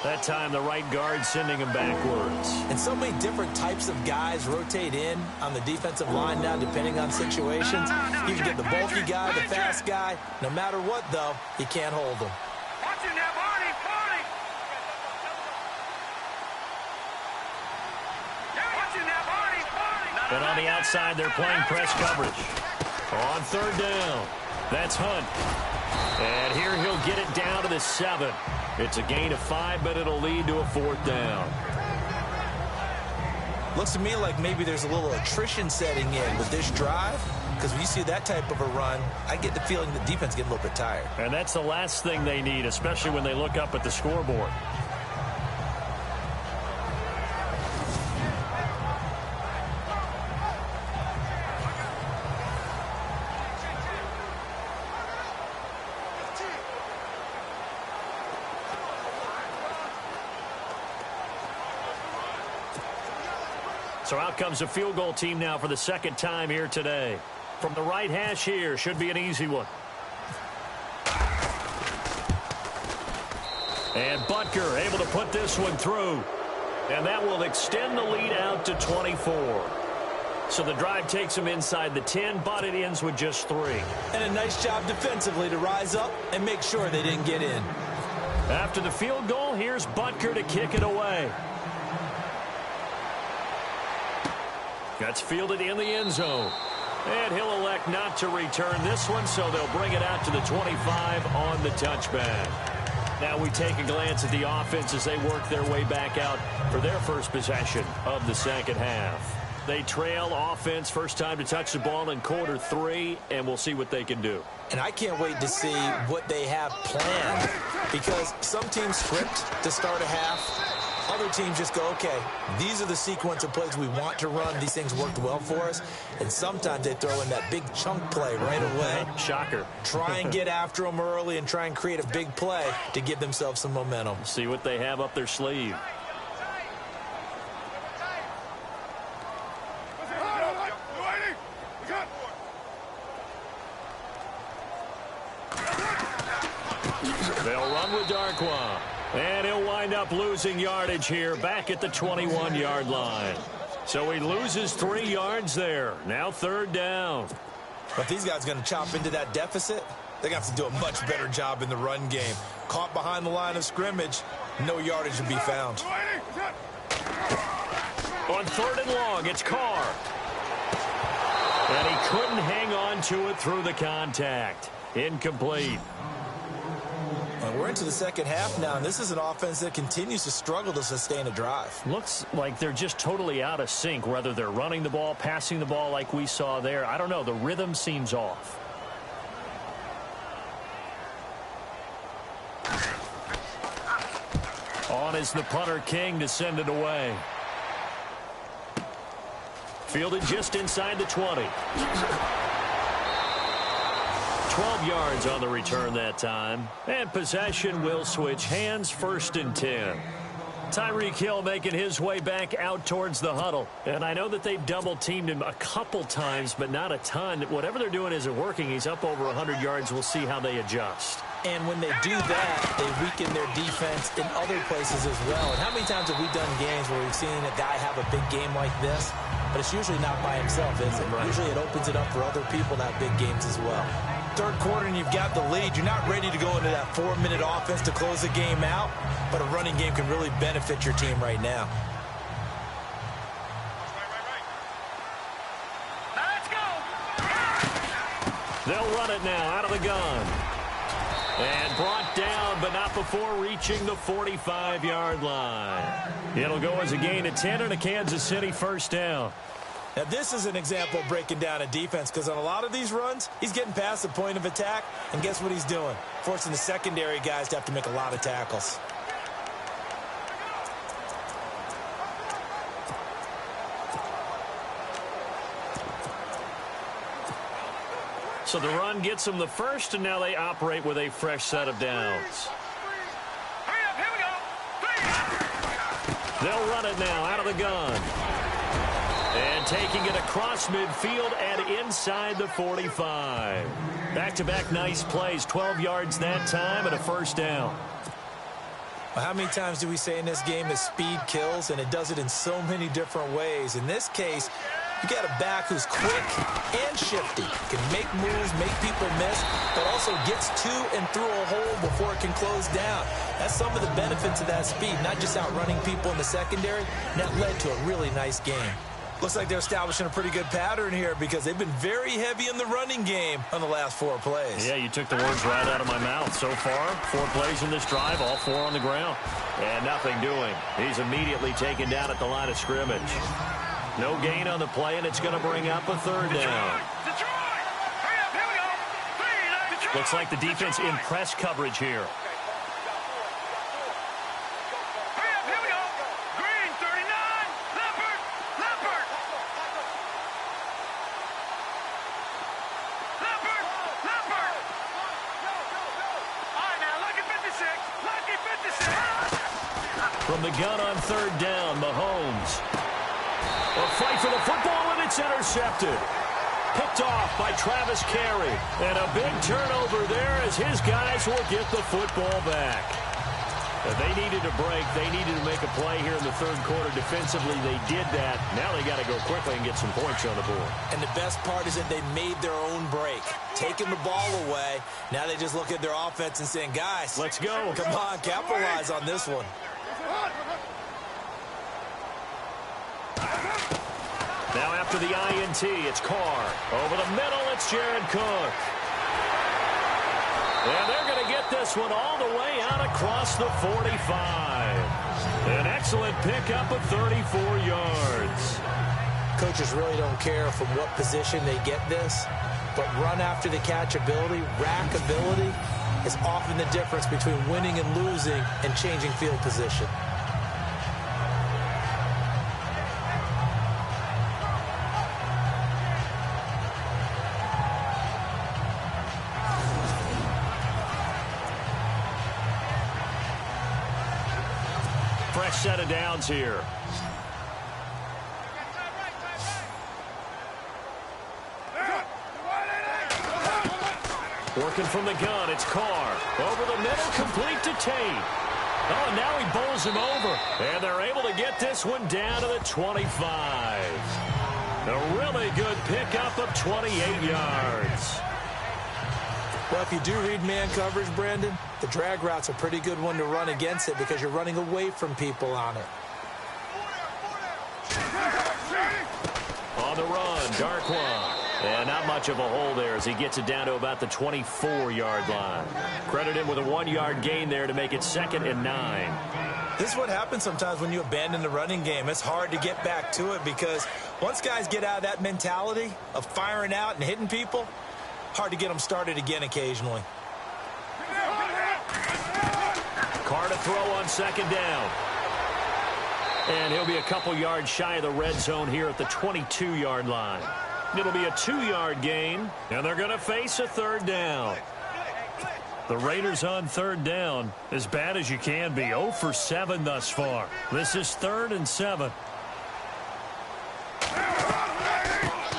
S5: That time, the right guard sending him backwards.
S6: And so many different types of guys rotate in on the defensive line now, depending on situations. You can get the bulky guy, the fast guy. No matter what, though, you can't hold them.
S5: And on the outside, they're playing press coverage. On third down, that's Hunt. And here he'll get it down to the 7. It's a gain of 5, but it'll lead to a 4th down.
S6: Looks to me like maybe there's a little attrition setting in with this drive, because when you see that type of a run, I get the feeling the defense getting a little bit tired.
S5: And that's the last thing they need, especially when they look up at the scoreboard. So out comes the field goal team now for the 2nd time here today. From the right hash here, should be an easy one. And Butker able to put this one through. And that will extend the lead out to 24. So the drive takes them inside the 10, but it ends with just 3.
S6: And a nice job defensively to rise up and make sure they didn't get in.
S5: After the field goal, here's Butker to kick it away. That's fielded in the end zone. And he'll elect not to return this one, so they'll bring it out to the 25 on the touchback. Now we take a glance at the offense as they work their way back out for their first possession of the second half. They trail offense, first time to touch the ball in quarter 3, and we'll see what they can do.
S6: And I can't wait to see what they have planned, because some teams script to start a half. Other teams just go, okay, these are the sequence of plays we want to run. These things worked well for us. And sometimes they throw in that big chunk play right away.
S5: Shocker.
S6: Try and get after them early and try and create a big play to give themselves some momentum.
S5: See what they have up their sleeve. They'll run with Darkwa. And he'll wind up losing yardage here back at the 21-yard line. So he loses 3 yards there. Now third down.
S6: But these guys are going to chop into that deficit. They're going to have to do a much better job in the run game. Caught behind the line of scrimmage, no yardage to be found.
S5: On third and long, it's Carr. And he couldn't hang on to it through the contact. Incomplete.
S6: Well, we're into the second half now, and this is an offense that continues to struggle to sustain a drive.
S5: Looks like they're just totally out of sync, whether they're running the ball, passing the ball like we saw there. I don't know. The rhythm seems off. On is the punter King to send it away. Fielded just inside the 20. 12 yards on the return that time. And possession will switch hands, first and 10. Tyreek Hill making his way back out towards the huddle. And I know that they've double-teamed him a couple times, but not a ton. Whatever they're doing isn't working. He's up over 100 yards. We'll see how they adjust.
S6: And when they do that, they weaken their defense in other places as well. And how many times have we done games where we've seen a guy have a big game like this? But it's usually not by himself, is it? Right. Usually it opens it up for other people to have big games as well. Third quarter and you've got the lead. You're not ready to go into that 4-minute offense to close the game out, but a running game can really benefit your team right now.
S5: Let's go. They'll run it now out of the gun. And brought down, but not before reaching the 45-yard line. It'll go as a gain of 10 and a Kansas City first down.
S6: Now, this is an example of breaking down a defense, because on a lot of these runs, he's getting past the point of attack, and guess what he's doing? Forcing the secondary guys to have to make a lot of tackles.
S5: So the run gets them the first, and now they operate with a fresh set of downs.
S1: Hurry up, here we go.
S5: They'll run it now out of the gun. And taking it across midfield and inside the 45. Back-to-back nice plays, 12 yards that time and a first down.
S6: Well, how many times do we say in this game that speed kills, and it does it in so many different ways? In this case, you got a back who's quick and shifty, can make moves, make people miss, but also gets to and through a hole before it can close down. That's some of the benefits of that speed, not just outrunning people in the secondary. And that led to a really nice game. Looks like they're establishing a pretty good pattern here, because they've been very heavy in the running game on the last 4 plays.
S5: Yeah, you took the words right out of my mouth. So far, 4 plays in this drive, all 4 on the ground. And nothing doing. He's immediately taken down at the line of scrimmage. No gain on the play, and it's going to bring up a third down. Looks like the defense in press coverage here. From the gun on third down, Mahomes. A fight for the football, and it's intercepted. Picked off by Travis Carey. And a big turnover there as his guys will get the football back. They needed a break. They needed to make a play here in the third quarter. Defensively, they did that. Now they got to go quickly and get some points on the board.
S6: And the best part is that they made their own break. Taking the ball away. Now they just look at their offense and saying, guys,
S5: let's go.
S6: Come on, capitalize on this one.
S5: Now after the INT, it's Carr. Over the middle, it's Jared Cook. And they're going to get this one all the way out across the 45. An excellent pickup of 34 yards.
S6: Coaches really don't care from what position they get this, but run after the catch ability, rack ability, is often the difference between winning and losing and changing field position.
S5: Fresh set of downs here. Working from the gun, it's Carr. Over the middle, complete to Tate. Oh, and now he bowls him over. And they're able to get this one down to the 25. A really good pickup of 28 yards.
S6: Well, if you do read man coverage, Brandon, the drag route's a pretty good one to run against it because you're running away from people on it.
S5: On the run, Darkwa. And not much of a hole there as he gets it down to about the 24-yard line. Credit him with a 1-yard gain there to make it 2nd and 9.
S6: This is what happens sometimes when you abandon the running game. It's hard to get back to it because once guys get out of that mentality of firing out and hitting people, hard to get them started again occasionally.
S5: Carr to throw on 2nd down. And he'll be a couple yards shy of the red zone here at the 22-yard line. It'll be a 2-yard gain, and they're going to face a 3rd down. The Raiders on 3rd down, as bad as you can be, 0 for 7 thus far. This is 3rd and 7.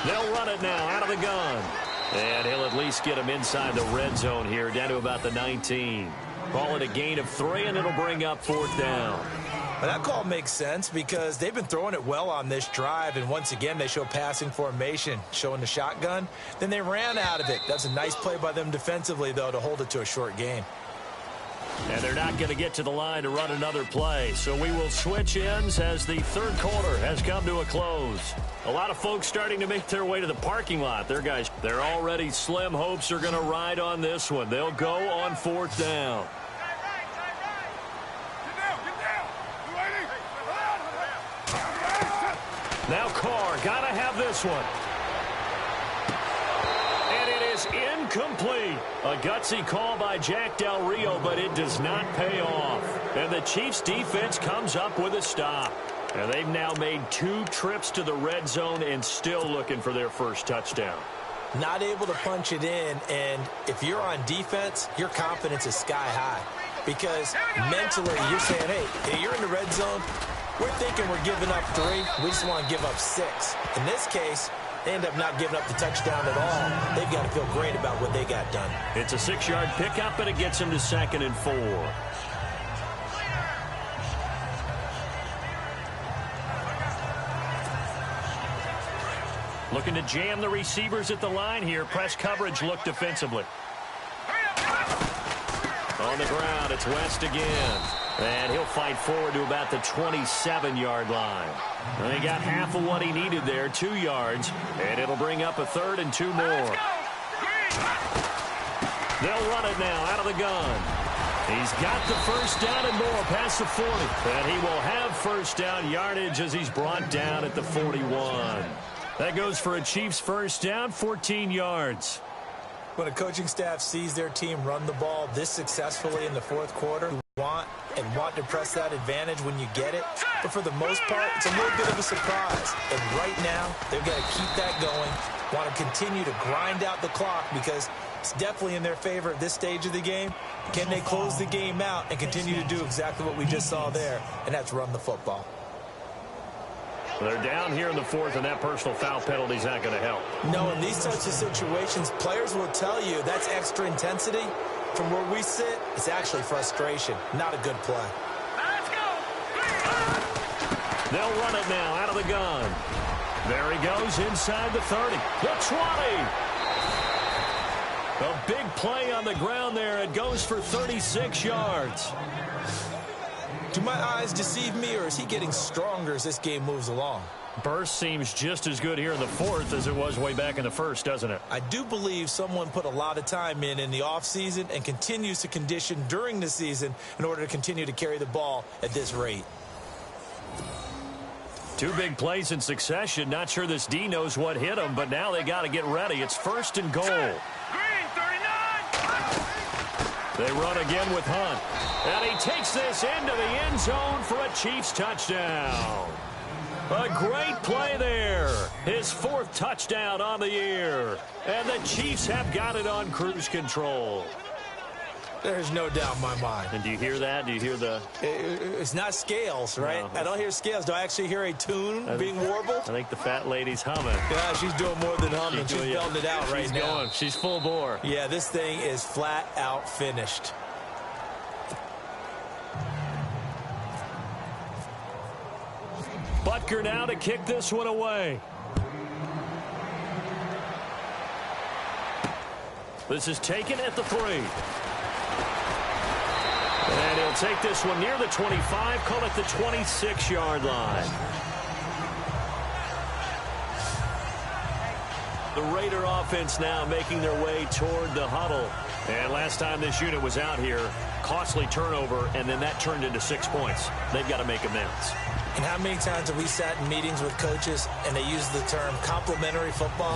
S5: They'll run it now out of the gun. And he'll at least get him inside the red zone here, down to about the 19. Call it a gain of 3, and it'll bring up 4th down.
S6: Well, that call makes sense because they've been throwing it well on this drive, and once again they show passing formation, showing the shotgun. Then they ran out of it. That's a nice play by them defensively, though, to hold it to a short gain.
S5: And they're not going to get to the line to run another play, so we will switch ends as the third quarter has come to a close. A lot of folks starting to make their way to the parking lot. They're already slim hopes are going to ride on this one. They'll go on 4th down. Now Carr, got to have this one. And it is incomplete. A gutsy call by Jack Del Rio, but it does not pay off. And the Chiefs defense comes up with a stop. And they've now made 2 trips to the red zone and still looking for their first touchdown.
S6: Not able to punch it in, and if you're on defense, your confidence is sky high. Because mentally, you're saying, hey, you're in the red zone. We're thinking we're giving up 3. We just want to give up 6. In this case, they end up not giving up the touchdown at all. They've got to feel great about what they got done.
S5: It's a 6-yard pickup, and it gets them to 2nd and 4. Looking to jam the receivers at the line here. Press coverage look defensively. On the ground, it's West again. And he'll fight forward to about the 27-yard line. And he got half of what he needed there, 2 yards. And it'll bring up a 3rd and 2 more. They'll run it now out of the gun. He's got the first down and more past the 40. And he will have first down yardage as he's brought down at the 41. That goes for a Chiefs first down, 14 yards.
S6: When a coaching staff sees their team run the ball this successfully in the 4th quarter, want to press that advantage when you get it. But for the most part, it's a little bit of a surprise. And right now, they've got to keep that going. Want to continue to grind out the clock because it's definitely in their favor at this stage of the game. Can they close the game out and continue to do exactly what we just saw there? And that's run the football.
S5: They're down here in the 4th, and that personal foul penalty is not going to help.
S6: No, in these types of situations, players will tell you that's extra intensity. From where we sit, it's actually frustration, not a good play.
S5: Let's go. They'll run it now out of the gun. There he goes inside the 30. The 20. A big play on the ground there. It goes for 36 yards.
S6: Do my eyes deceive me, or is he getting stronger as this game moves along?
S5: Burst seems just as good here in the fourth as it was way back in the first, doesn't it?
S6: I do believe someone put a lot of time in the offseason and continues to condition during the season in order to continue to carry the ball at this rate.
S5: Two big plays in succession. Not sure this D knows what hit him, but now they got to get ready. It's 1st and goal.
S1: Green, 39.
S5: They run again with Hunt. And he takes this into the end zone for a Chiefs touchdown. A great play there. His 4th touchdown on the year. And the Chiefs have got it on cruise control.
S6: There's no doubt in my mind.
S5: And do you hear that? Do you hear the...
S6: It's not scales, right?
S5: No.
S6: I don't hear scales. Do I actually hear a tune being warbled?
S5: I think the fat lady's humming.
S6: Yeah, she's doing more than humming. She's belting it out right now.
S5: Going. She's full bore.
S6: Yeah, this thing is flat out finished.
S5: Butker now to kick this one away. This is taken at the 3. And he'll take this one near the 25, call it the 26-yard line. The Raider offense now making their way toward the huddle. And last time this unit was out here, costly turnover, and then that turned into 6 points. They've got to make amends.
S6: And how many times have we sat in meetings with coaches and they use the term complementary football?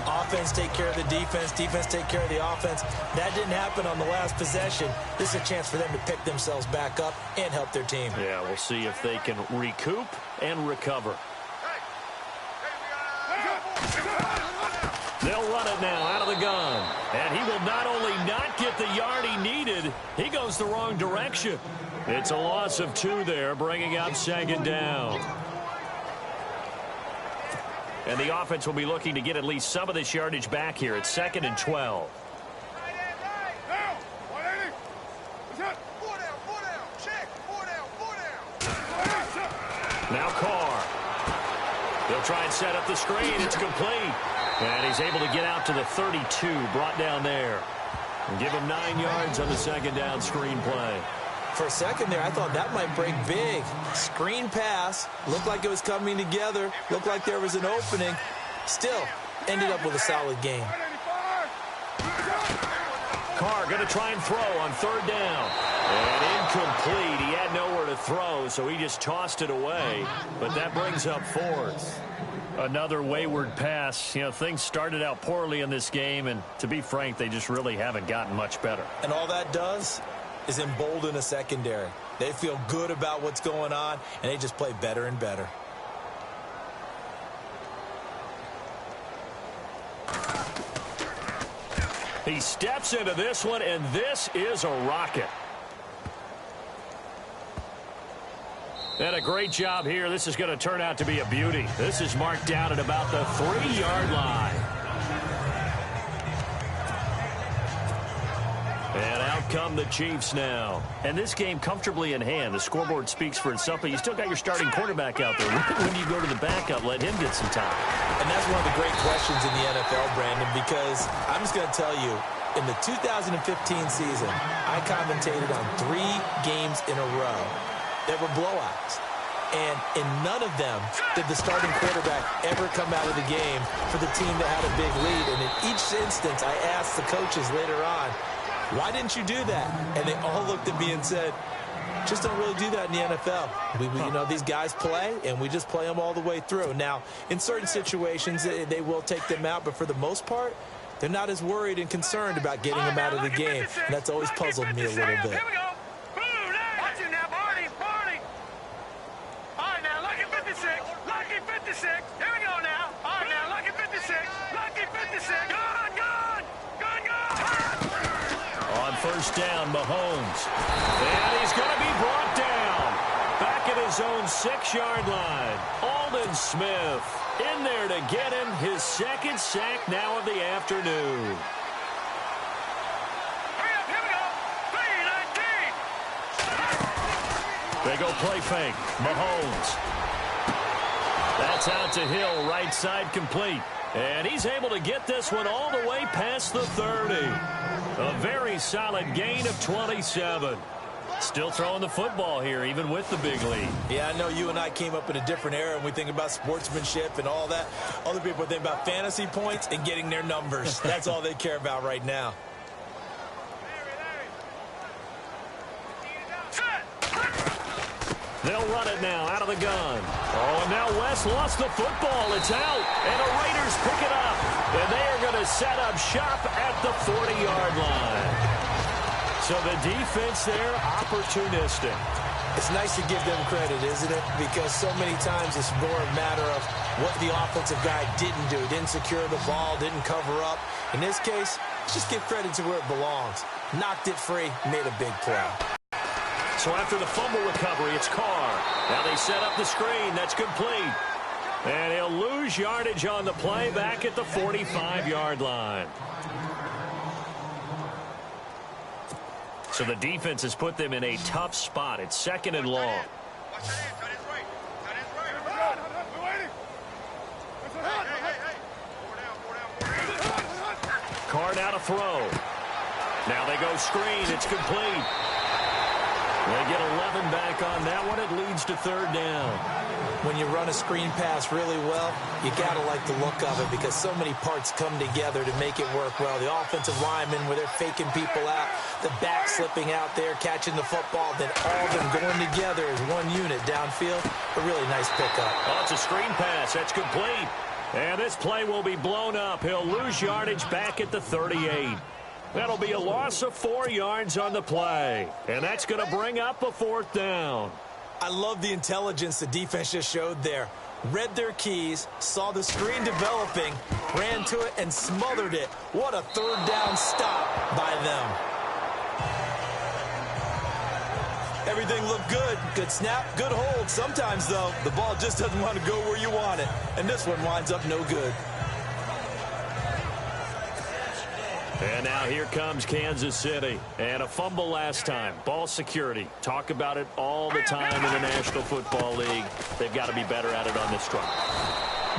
S6: Offense take care of the defense, defense take care of the offense. That didn't happen on the last possession. This is a chance for them to pick themselves back up and help their team.
S5: Yeah, we'll see if they can recoup and recover. They'll run it now out of the gun. And he will not only not get the yard he needed, he goes the wrong direction. It's a loss of 2 there, bringing up 2nd down. And the offense will be looking to get at least some of this yardage back here. It's 2nd and 12. Now Carr. They'll try and set up the screen. It's complete. And he's able to get out to the 32, brought down there. And give him 9 yards on the 2nd down screen play.
S6: For a second there, I thought that might break big. Screen pass. Looked like it was coming together. Looked like there was an opening. Still, ended up with a solid game.
S5: Carr going to try and throw on 3rd down. And incomplete. He had nowhere to throw, so he just tossed it away. But that brings up 4th. Another wayward pass. You know, things started out poorly in this game, and to be frank, they just really haven't gotten much better.
S6: And all that does is embolden a secondary. They feel good about what's going on, and they just play better and better.
S5: He steps into this one, and this is a rocket. And a great job here. This is going to turn out to be a beauty. This is marked down at about the 3-yard line. And out come the Chiefs now. And this game comfortably in hand. The scoreboard speaks for itself, but you still got your starting quarterback out there. When you go to the backup, let him get some time.
S6: And that's one of the great questions in the NFL, Brandon, because I'm just going to tell you, in the 2015 season, I commentated on 3 games in a row that were blowouts. And in none of them did the starting quarterback ever come out of the game for the team that had a big lead. And in each instance, I asked the coaches later on, why didn't you do that? And they all looked at me and said, just don't really do that in the NFL. You know, these guys play, and we just play them all the way through. Now, in certain situations, they will take them out, but for the most part, they're not as worried and concerned about getting them out of the game. And that's always puzzled me a little bit.
S5: First down, Mahomes. And he's going to be brought down. Back at his own 6-yard line. Aldon Smith in there to get him his 2nd sack now of the afternoon.
S1: Hurry up, here we go.
S5: They go play fake. Mahomes. That's out to Hill, right side complete. And he's able to get this one all the way past the 30. A very solid gain of 27. Still throwing the football here, even with the big lead.
S6: Yeah, I know you and I came up in a different era and we think about sportsmanship and all that. Other people think about fantasy points and getting their numbers. That's all they care about right now.
S5: They'll run it now out of the gun. Oh, and now West lost the football. It's out. And the Raiders pick it up. And they are going to set up shop at the 40-yard line. So the defense there, opportunistic.
S6: It's nice to give them credit, isn't it? Because so many times it's more a matter of what the offensive guy didn't do. Didn't secure the ball, didn't cover up. In this case, just give credit to where it belongs. Knocked it free, made a big play.
S5: So after the fumble recovery, it's Carr. Now they set up the screen. That's complete. And he'll lose yardage on the play back at the 45-yard line. So the defense has put them in a tough spot. It's second and long. Carr now to throw. Now they go screen. It's complete. They get 11 back on that one. It leads to third down.
S6: When you run a screen pass really well, you got to like the look of it because so many parts come together to make it work well. The offensive linemen, where they're faking people out, the back slipping out there, catching the football, then all of them going together as one unit downfield. A really nice pickup.
S5: Oh, it's a screen pass. That's complete. And this play will be blown up. He'll lose yardage back at the 38. That'll be a loss of 4 yards on the play. And that's going to bring up a fourth down.
S6: I love the intelligence the defense just showed there. Read their keys, saw the screen developing, ran to it, and smothered it. What a third down stop by them. Everything looked good. Good snap, good hold. Sometimes, though, the ball just doesn't want to go where you want it. And this one winds up no good.
S5: And now here comes Kansas City. And a fumble last time. Ball security. Talk about it all the time in the National Football League. They've got to be better at it on this drive.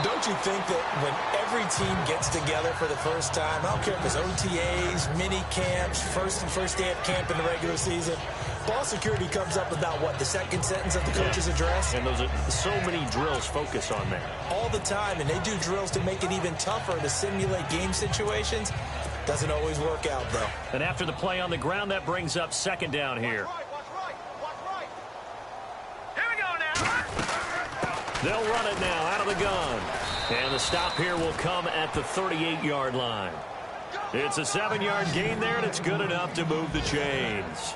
S6: Don't you think that when every team gets together for the first time, I don't care if it's OTAs, mini camps, first day of camp in the regular season, ball security comes up about what, the second sentence of the coach's address?
S5: And those are so many drills focus on that.
S6: All the time, and they do drills to make it even tougher to simulate game situations. Doesn't always work out, though.
S5: And after the play on the ground, that brings up second down here.
S1: Here we go now.
S5: They'll run it now out of the gun. And the stop here will come at the 38-yard line. It's a 7-yard gain there, and it's good enough to move the chains.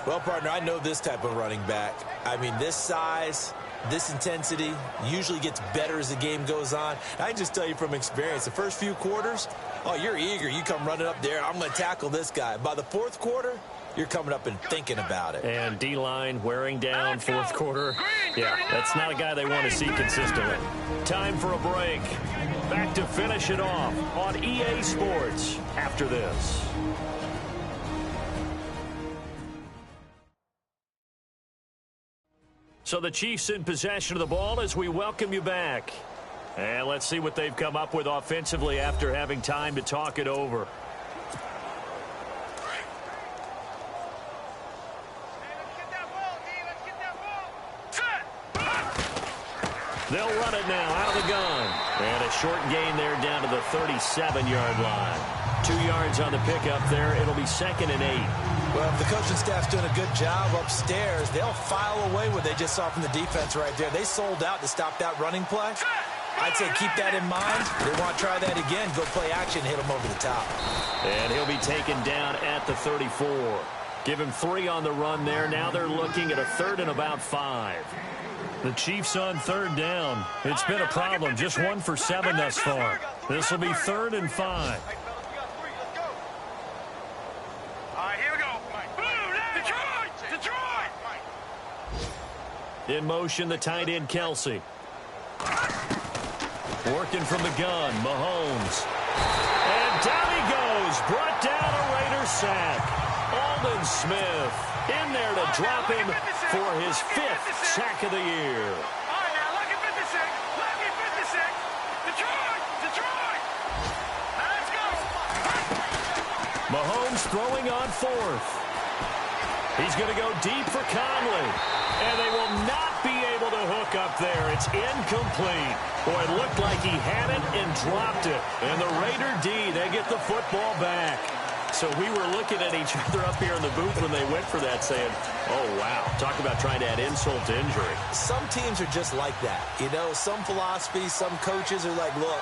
S6: Well, partner, I know this type of running back. I mean, this size, this intensity usually gets better as the game goes on. I can just tell you from experience, the first few quarters, oh, you're eager. You come running up there. I'm going to tackle this guy. By the fourth quarter, you're coming up and thinking about it.
S5: And D-line wearing down fourth quarter. Yeah, that's not a guy they want to see consistently. Time for a break. Back to finish it off on EA Sports after this. So the Chiefs in possession of the ball as we welcome you back. And let's see what they've come up with offensively after having time to talk it over. They'll run it now out of the gun. And a short gain there down to the 37-yard line. 2 yards on the pickup there. It'll be second and 8.
S6: Well, if the coaching staff's doing a good job upstairs, they'll file away what they just saw from the defense right there. They sold out to stop that running play. I'd say keep that in mind. They want to try that again. Go play action, hit them over the top.
S5: And he'll be taken down at the 34. Give him 3 on the run there. Now they're looking at a third and about 5. The Chiefs on third down. It's been a problem. Just 1 for 7 thus far. This will be third and 5. In motion, the tight end, Kelsey. Working from the gun, Mahomes. And down he goes. Brought down a Raiders sack. Aldon Smith in there to drop him for his 5th sack of the year.
S1: All right, now, lucky 56. Lucky 56. Detroit. Detroit. Now, let's go.
S5: Mahomes throwing on 4th. He's going to go deep for Conley. And they will not be able to hook up there. It's incomplete. Boy, it looked like he had it and dropped it. And the Raider D, they get the football back. So we were looking at each other up here in the booth when they went for that saying, oh, wow. Talk about trying to add insult to injury.
S6: Some teams are just like that. You know, some philosophies, some coaches are like, look,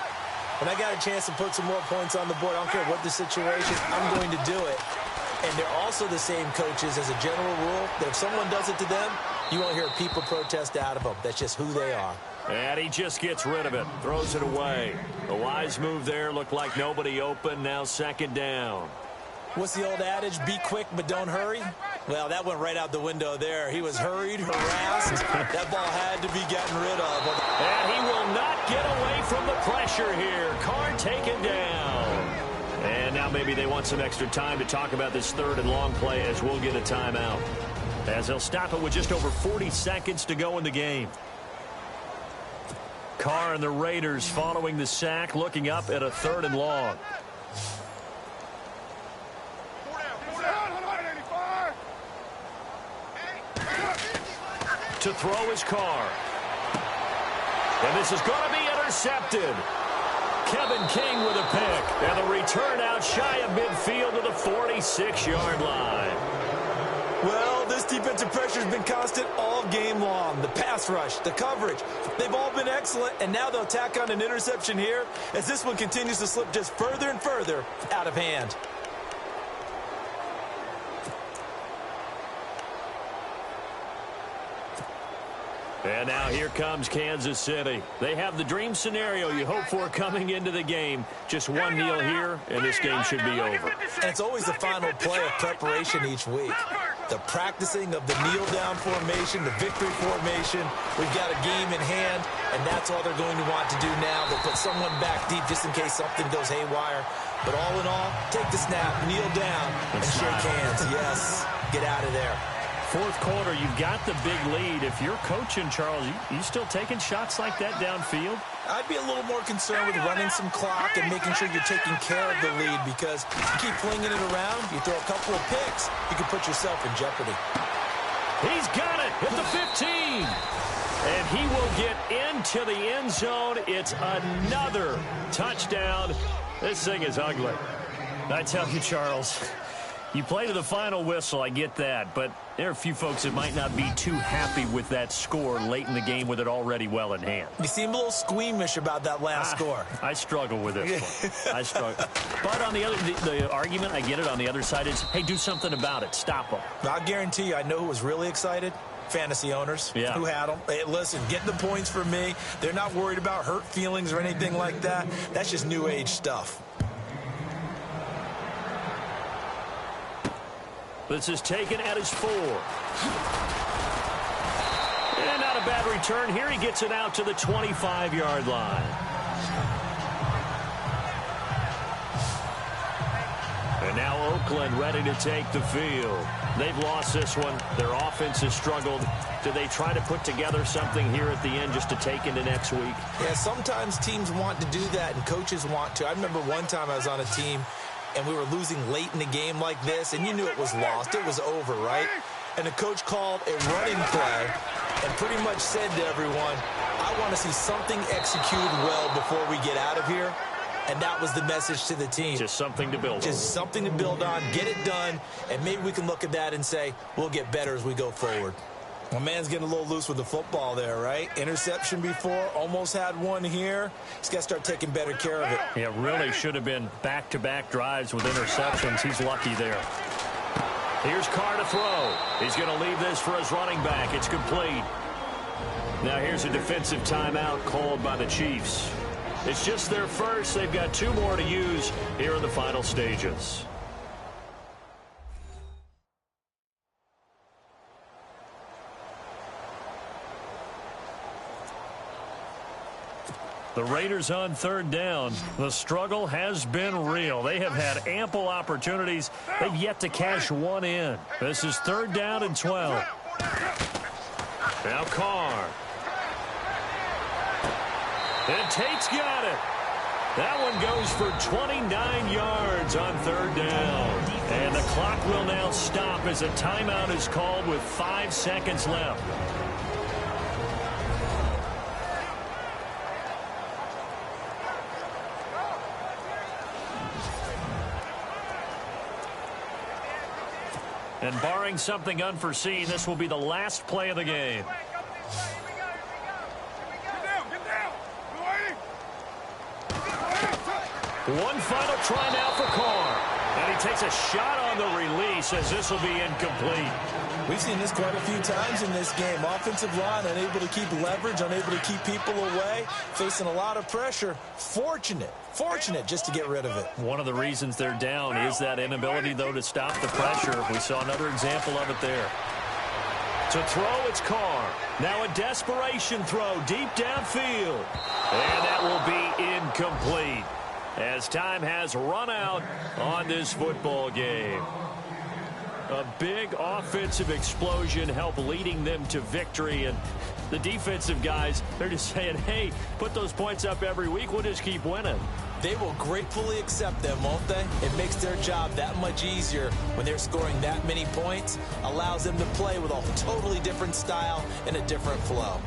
S6: when I got a chance to put some more points on the board, I don't care what the situation, I'm going to do it. And they're also the same coaches as a general rule that if someone does it to them, you won't hear people protest out of them. That's just who they are.
S5: And he just gets rid of it, throws it away. A wise move there, looked like nobody open, now 2nd down.
S6: What's the old adage, be quick but don't hurry? Well, that went right out the window there. He was hurried, harassed. That ball had to be gotten rid of.
S5: And he will not get away from the pressure here. Carr taken down. And now maybe they want some extra time to talk about this 3rd and long play as we'll get a timeout. As they'll stop it with just over 40 seconds to go in the game. Carr and the Raiders following the sack, looking up at a 3rd and long. To throw his Carr. And this is going to be intercepted. Kevin King with a pick. And the return out shy of midfield to the 46-yard line.
S6: Well, this defensive pressure has been constant all game long. The pass rush, the coverage, they've all been excellent. And now they'll tack on an interception here as this one continues to slip just further and further out of hand.
S5: And now here comes Kansas City. They have the dream scenario you hope for coming into the game. Just one kneel here, and this game should be over.
S6: And it's always the final play of preparation each week. The practicing of the kneel-down formation, the victory formation. We've got a game in hand, and that's all they're going to want to do now. They'll put someone back deep just in case something goes haywire. But all in all, take the snap, kneel down, and shake hands. Yes, get out of there.
S5: 4th quarter, you've got the big lead. If you're coaching, Charles, you still taking shots like that downfield?
S6: I'd be a little more concerned with running some clock and making sure you're taking care of the lead because you keep flinging it around, you throw a couple of picks, you can put yourself in jeopardy.
S5: He's got it at the 15. And he will get into the end zone. It's another touchdown. This thing is ugly. I tell you, Charles, you play to the final whistle, I get that, but there are a few folks that might not be too happy with that score late in the game with it already well in hand.
S6: You seem a little squeamish about that last score.
S5: I struggle with this one. I struggle. But on the other, the argument, I get it, on the other side is, hey, do something about it. Stop them.
S6: I guarantee you, I know who was really excited. Fantasy owners who had them. Hey, listen, get the points for me. They're not worried about hurt feelings or anything like that. That's just new age stuff.
S5: This is taken at his 4. And not a bad return here. He gets it out to the 25-yard line. And now Oakland ready to take the field. They've lost this one. Their offense has struggled. Do they try to put together something here at the end just to take into next week?
S6: Yeah, sometimes teams want to do that and coaches want to. I remember one time I was on a team and we were losing late in the game like this, and you knew it was lost. It was over, right? And the coach called a running play and pretty much said to everyone, I want to see something executed well before we get out of here. And that was the message to the team.
S5: Just something to build on.
S6: Just something to build on, get it done, and maybe we can look at that and say, we'll get better as we go forward. My man's getting a little loose with the football there, right? Interception before, almost had one here. He's got to start taking better care of it.
S5: Yeah, really should have been back-to-back drives with interceptions. He's lucky there. Here's Carr to throw. He's going to leave this for his running back. It's complete. Now here's a defensive timeout called by the Chiefs. It's just their first. They've got 2 more to use here in the final stages. The Raiders on third down. The struggle has been real. They have had ample opportunities. They've yet to cash one in. This is third down and 12. Now Carr. And Tate's got it. That one goes for 29 yards on third down. And the clock will now stop as a timeout is called with 5 seconds left. And barring something unforeseen, this will be the last play of the game. One final try now for Carr. And he takes a shot on the release as this will be incomplete.
S6: We've seen this quite a few times in this game. Offensive line unable to keep leverage, unable to keep people away, facing a lot of pressure. Fortunate just to get rid of it.
S5: One of the reasons they're down is that inability, though, to stop the pressure. We saw another example of it there. To throw, it's Carr. Now a desperation throw deep downfield. And that will be incomplete as time has run out on this football game. A big offensive explosion helped leading them to victory. And the defensive guys, they're just saying, hey, put those points up every week. We'll just keep winning.
S6: They will gratefully accept them, won't they? It makes their job that much easier when they're scoring that many points. Allows them to play with a totally different style and a different flow.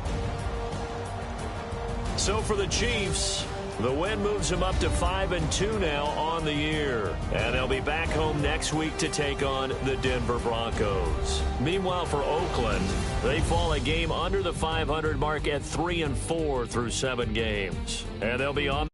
S5: So for the Chiefs, the win moves them up to 5-2 now on the year. And they'll be back home next week to take on the Denver Broncos. Meanwhile, for Oakland, they fall a game under the 500 mark at 3-4 through 7 games. And they'll be on